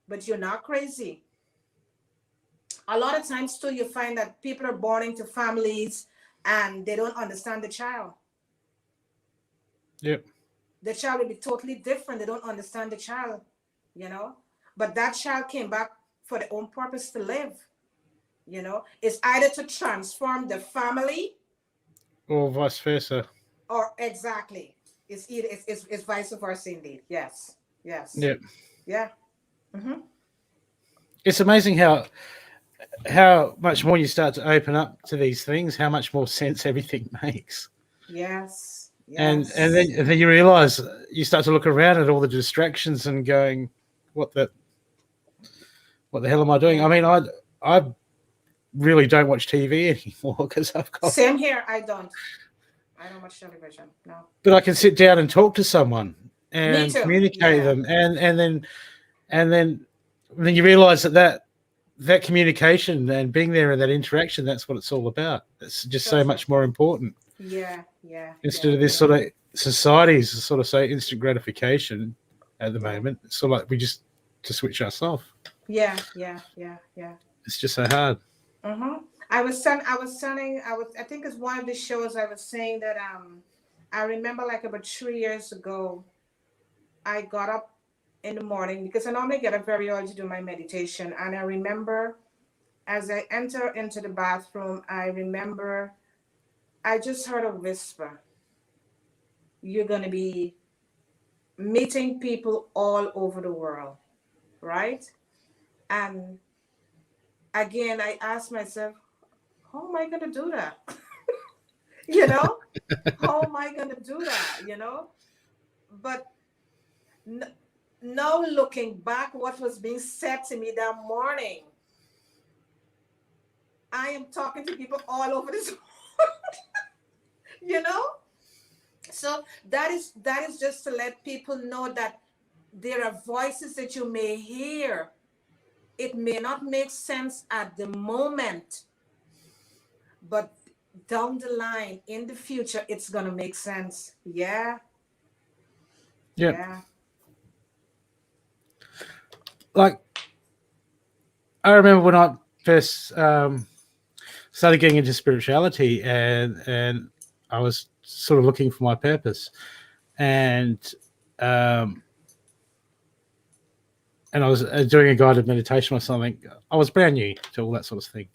but you're not crazy. A lot of times too, you find that people are born into families and they don't understand the child. Yep. The child will be totally different. They don't understand the child, you know. But that child came back for their own purpose to live. You know, it's either to transform the family Or vice versa. or exactly. It's either it's vice versa indeed. Yes. Yes. Yep. Yeah. Mm-hmm. It's amazing how much more you start to open up to these things, how much more sense everything makes. Yes. And Yes. then you realize, you start to look around at all the distractions and going, what the hell am I doing? I Yeah. mean, I really don't watch TV anymore because I've got, Same here. I don't watch television. No. but I can sit down and talk to someone Me and too. communicate Yeah. them, and then you realize that communication and being there and that interaction, that's what it's all about. It's just so That's right. much more important Yeah. Yeah. instead Yeah. of this Yeah. sort of society's sort of say instant gratification at the Yeah. moment. It's sort of like we just to switch us off. Yeah. Yeah. Yeah. Yeah. It's just so hard. Mm-hmm. I think it's one of the shows I was saying that I remember like about 3 years ago I got up in the morning because I normally get up very early to do my meditation, and I remember as I enter into the bathroom, I remember I just heard a whisper. You're gonna be meeting people all over the world, right? And again I asked myself, how am I going to do that? You know, how am I going to do that? You know, but n- now looking back, what was being said to me that morning, I am talking to people all over this world, you know? So that is just to let people know that there are voices that you may hear. It may not make sense at the moment, but down the line in the future, it's gonna make sense. Yeah, Yep. yeah. Like I remember when I first started getting into spirituality, and I was sort of looking for my purpose, and um, and I was doing a guided meditation or something. I was brand new to all that sort of thing,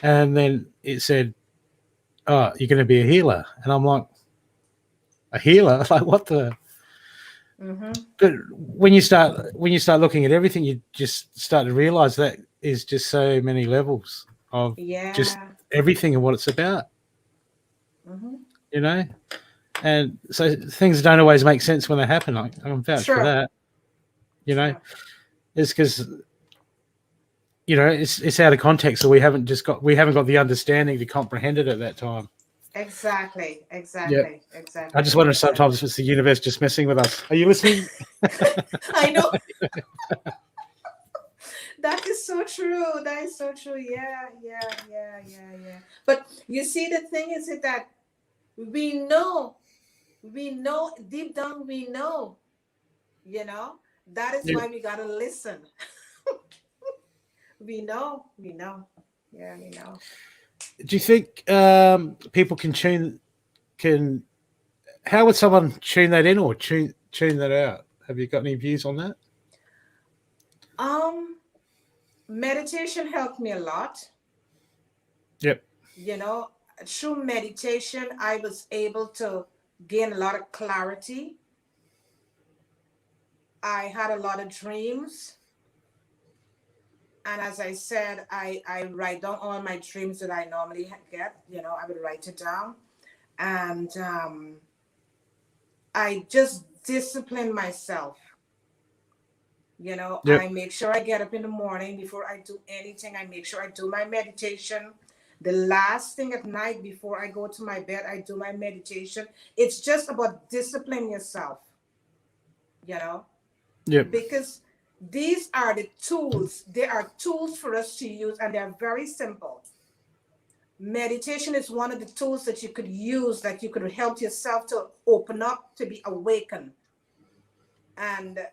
and then it said, "Oh, you're going to be a healer," and I'm like, "A healer? Like what the?" Mm-hmm. But when you start looking at everything, you just start to realize that is just so many levels of just Yeah. everything and what it's about, Mm-hmm. you know. And so things don't always make sense when they happen. I'm vouch for True. that, you know. True. It's because it's out of context, so we haven't got the understanding to comprehend it at that time. Exactly. Yeah, Exactly. I just Exactly. wonder sometimes Exactly. if it's the universe just messing with us. Are you listening? I know. That is so true. That is so true. Yeah, yeah, yeah, yeah, yeah. But you see, the thing is that we know, deep down, we know, you know, that is Yeah. why we got to listen. We know. Yeah, we know. Do you think people can how would someone tune that in or tune that out? Have you got any views on that? Um, Meditation helped me a lot. Yep. You know, through meditation, I was able to gain a lot of clarity. I had a lot of dreams. And as I said, I write down all my dreams that I normally get. You know, I would write it down. And I just discipline myself. You know, Yep. I make sure I get up in the morning before I do anything. I make sure I do my meditation. The last thing at night before I go to my bed, I do my meditation. It's just about disciplining yourself, you know, Yep. because these are the tools. They are tools for us to use, and they're very simple. Meditation is one of the tools that you could use, that you could help yourself to open up, to be awakened. And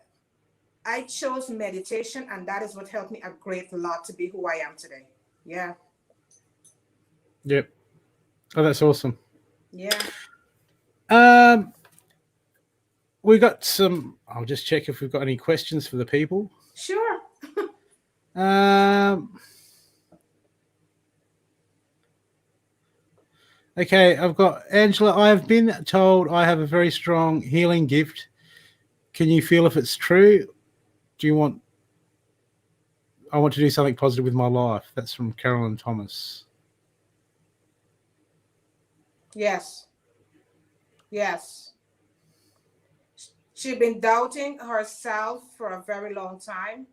I chose meditation, and that is what helped me a great lot to be who I am today. Yeah. Yep. Oh, that's awesome. Yeah. Um, we got some. I'll just check if we've got any questions for the people. Sure. Um, okay, I've got Angela. I have been told I have a very strong healing gift. Can you feel if it's true? Do you want? I want to do something positive with my life. That's from Carolyn Thomas. Yes. Yes. She'd been doubting herself for a very long time.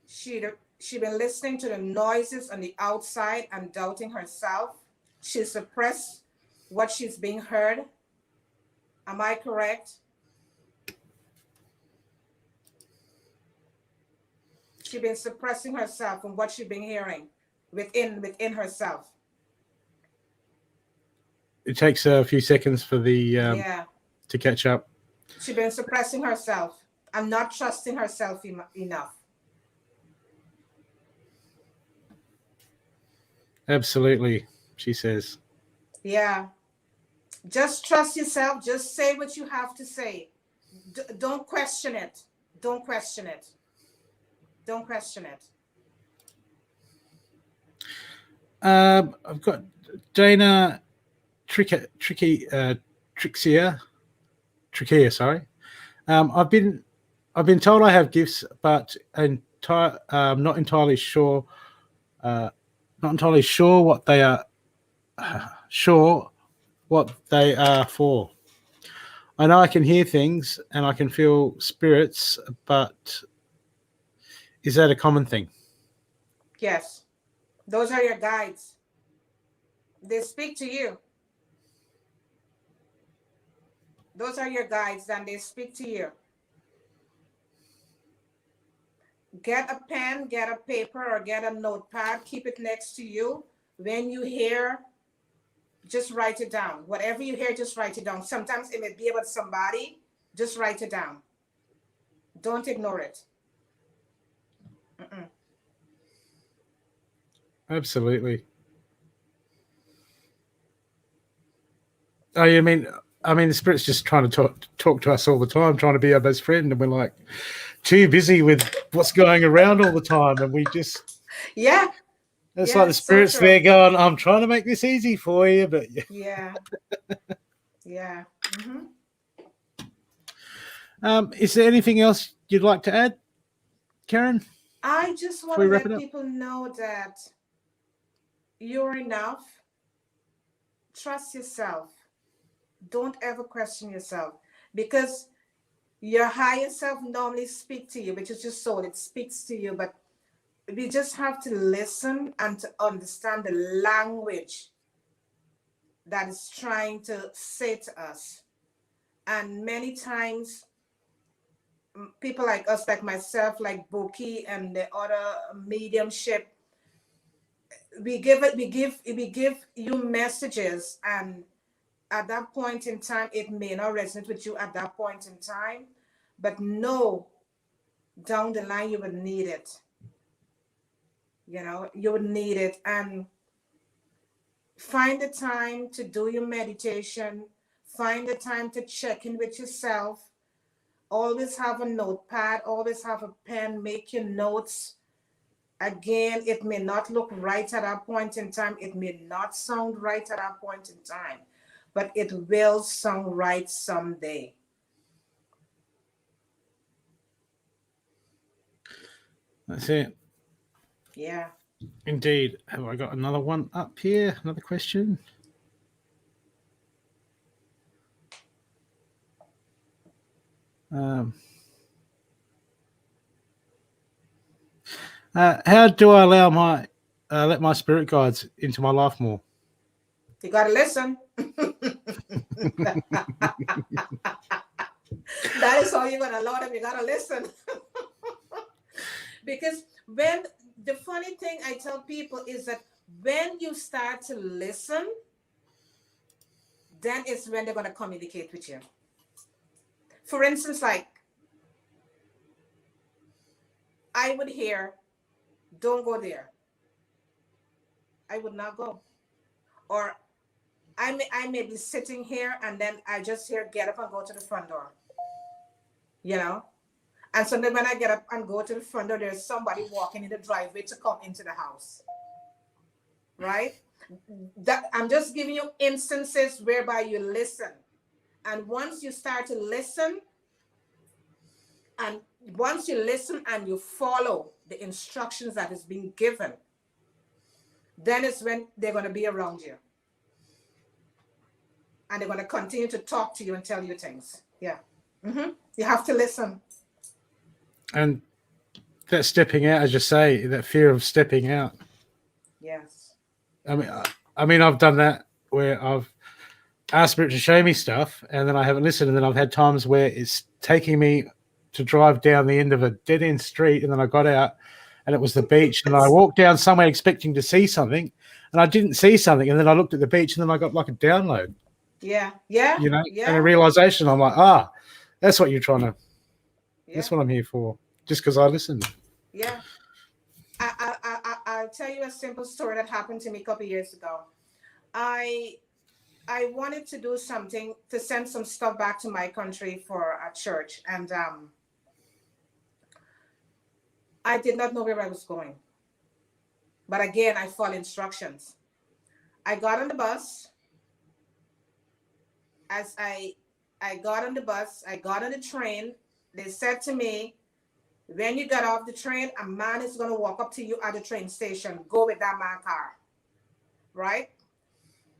She'd, she'd been listening to the noises on the outside and doubting herself. She suppressed what she's being heard. Am I correct? She's been suppressing herself from what she's been hearing within herself. It takes a few seconds for the Yeah. to catch up. She's been suppressing herself and not trusting herself enough. Absolutely, she says. Yeah. Just trust yourself. Just say what you have to say. Don't question it. Don't question it. Don't question it. I've got Dana Trixia. Sorry. I've been told I have gifts, but not entirely sure not entirely sure what they are. Sure, what they are for. I know I can hear things and I can feel spirits, but is that a common thing? Yes. Those are your guides. They speak to you. Those are your guides, and they speak to you. Get a pen, get a paper, or get a notepad. Keep it next to you. When you hear, just write it down. Whatever you hear, just write it down. Sometimes it may be about somebody. Just write it down. Don't ignore it. Mm-mm. Absolutely. Oh, you mean? I mean, the spirit's just trying to talk to us all the time, trying to be our best friend, and we're like too busy with what's going around all the time, and we just Yeah. it's Yeah, like the it's so spirit's true. there going, "I'm trying to make this easy for you," but Yeah. Yeah. is there anything else you'd like to add, Karen? I just want Before to we wrap it let up. people know that you're enough. Trust yourself. Don't ever question yourself, because your higher self normally speaks to you, which is your soul. It speaks to you, but we just have to listen and to understand the language that is trying to say to us. And many times, people like us, like myself, like Boki and the other mediumship, we give you messages, and at that point in time, it may not resonate with you at that point in time, but no, down the line you would need it. You would need it, and find the time to do your meditation. Find the time to check in with yourself. Always have a notepad, always have a pen, make your notes. Again, it may not look right at that point in time. It may not sound right at that point in time, but it will sound right someday. That's it. Yeah. Indeed. Have I got another one up here? Another question? Um, how do I allow my let my spirit guides into my life more? You got to listen. That is how you're going to allow them. You got to listen. Because when the funny thing I tell people is that when you start to listen, then it's when they're going to communicate with you. For instance, like I would hear, don't go there. I would not go. Or I may be sitting here and then I just hear, get up and go to the front door. You know? And so then when I get up and go to the front door, there's somebody walking in the driveway to come into the house. Right? That I'm just giving you instances whereby you listen. And once you start to listen, and once you listen and you follow the instructions that is being given, then it's when they're going to be around you. And they're going to continue to talk to you and tell you things. Yeah. You have to listen. And that stepping out, as you say, that fear of stepping out. Yes. I mean, I've done that where I've asked Spirit to show me stuff, and then I haven't listened, and then I've had times where it's taking me to drive down the end of a dead end street, and then I got out, and it was the beach, and I walked down somewhere expecting to see something, and I didn't see something, and then I looked at the beach, and then I got like a download. Yeah. And a realization. I'm like, that's what you're trying to. Yeah. That's what I'm here for. Just because I listened. Yeah. I'll tell you a simple story that happened to me a couple of years ago. I wanted to do something to send some stuff back to my country for a church, and I did not know where I was going. But again, I followed instructions. I got on the bus. As I got on the bus, I got on the train. They said to me, When you get off the train, a man is going to walk up to you at the train station. Go with that man car. Right?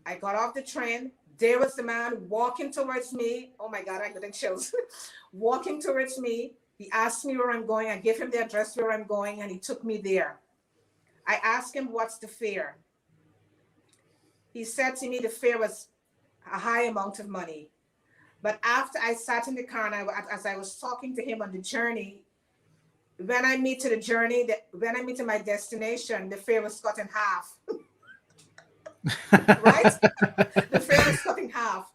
I got off the train. There was the man walking towards me. Oh my God, I got chills. Walking towards me. He asked me where I'm going. I gave him the address where I'm going, and he took me there. I asked him, what's the fare? He said to me the fare was a high amount of money. But after I sat in the car and as I was talking to him on the journey, when I meet to my destination, the fare was cut in half. Right? The fare was cut in half.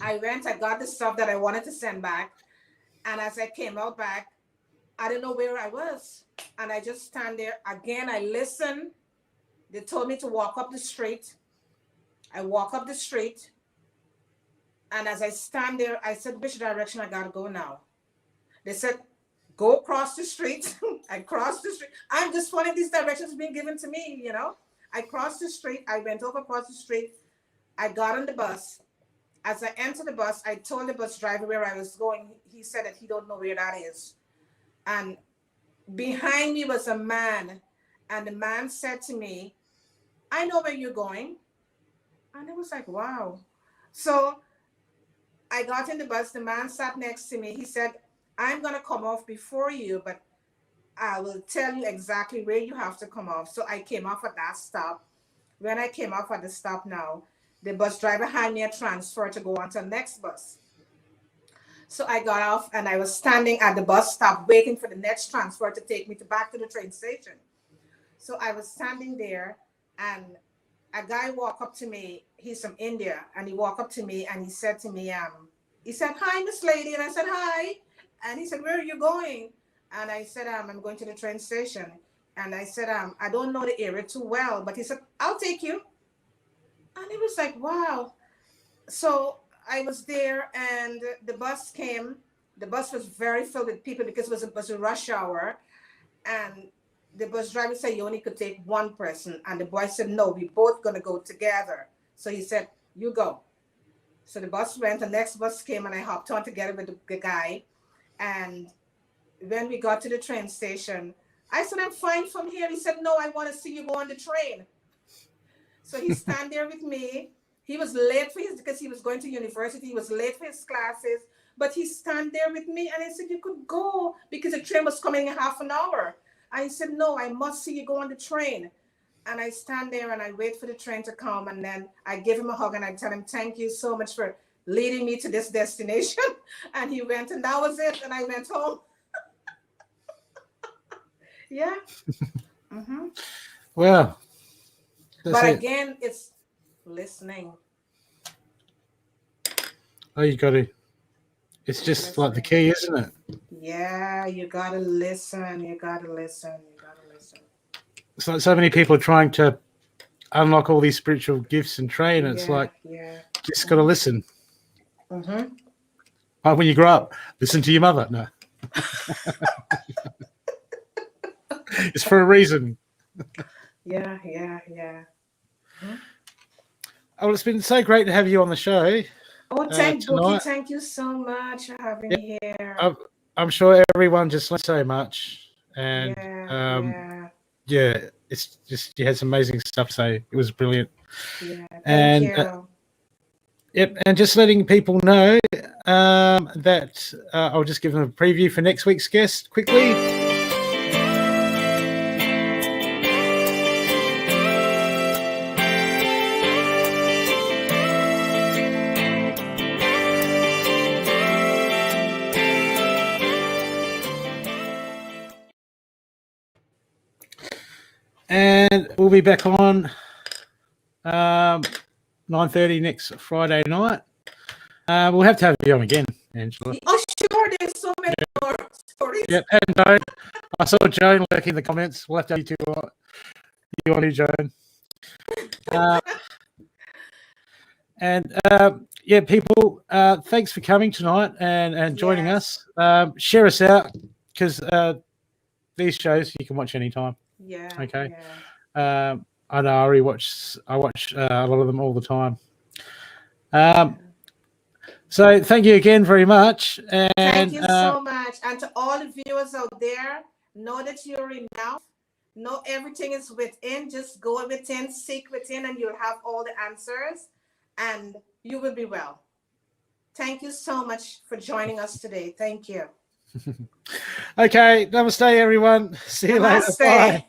I got the stuff that I wanted to send back. And as I came out back, I didn't know where I was. And I just stand there. Again, I listened. They told me to walk up the street. I walk up the street. And as I stand there, I said, which direction I got to go now? They said, go across the street. I crossed the street. I'm just following these directions being given to me, you know. I crossed the street. I went over across the street. I got on the bus. As I entered the bus, I told the bus driver where I was going. He said that he don't know where that is. And behind me was a man. And the man said to me, I know where you're going. And it was like, wow. So I got in the bus. The man sat next to me. He said, I'm going to come off before you, but I will tell you exactly where you have to come off. So I came off at that stop. When I came off at the stop now, the bus driver handed me a transfer to go on to the next bus. So I got off and I was standing at the bus stop waiting for the next transfer to take me back to the train station. So I was standing there and a guy walked up to me. He's from India. And he walked up to me and he said to me, he said, hi, Miss Lady. And I said, hi. And he said, where are you going? And I said, I'm going to the train station. And I said, I don't know the area too well. But he said, I'll take you. And it was like, wow. So I was there and the bus came. The bus was very filled with people because it was a rush hour. And the bus driver said you only could take one person. And the boy said, no, we both going to go together. So he said, you go. So the bus went, the next bus came and I hopped on together with the guy. And when we got to the train station, I said, I'm fine from here. He said, no, I want to see you go on the train. So he stand there with me. He was late because he was going to university. He was late for his classes, but he stand there with me. And I said, you could go because the train was coming in half an hour. And he said, no, I must see you go on the train. And I stand there and I wait for the train to come. And then I give him a hug and I tell him, thank you so much for leading me to this destination. And he went and that was it. And I went home. Yeah. Mm-hmm. Well, but again, it's listening. Oh, you got to. It's just listening. Like the key, isn't it? Yeah, you got to listen. You got to listen. You got to listen. It's like so many people are trying to unlock all these spiritual gifts and train. And it's like, just got to listen. Mm-hmm. Like when you grow up, listen to your mother. No. It's for a reason. Yeah. Mm-hmm. Oh, it's been so great to have you on the show. Oh, thank you so much for having me here. I'm sure everyone just learned so much. And it's just, you had some amazing stuff to say. It was brilliant. Yeah, thank you. Yep, and just letting people know that I'll just give them a preview for next week's guest quickly. And we'll be back on 9:30 next Friday night. We'll have to have you on again, Angela. Oh, sure. There's so many more stories. Yep, and Joan. I saw Joan lurking in the comments. We'll have to have you on, Joan. People, thanks for coming tonight and joining us. Share us out because these shows you can watch anytime. Yeah. Okay. Yeah. I know I watch a lot of them all the time. So thank you again very much. And Thank you so much. And to all the viewers out there, know that you're enough. Know everything is within. Just go within, seek within, and you'll have all the answers, and you will be well. Thank you so much for joining us today. Thank you. Okay, namaste, everyone. See you later. Namaste. Bye.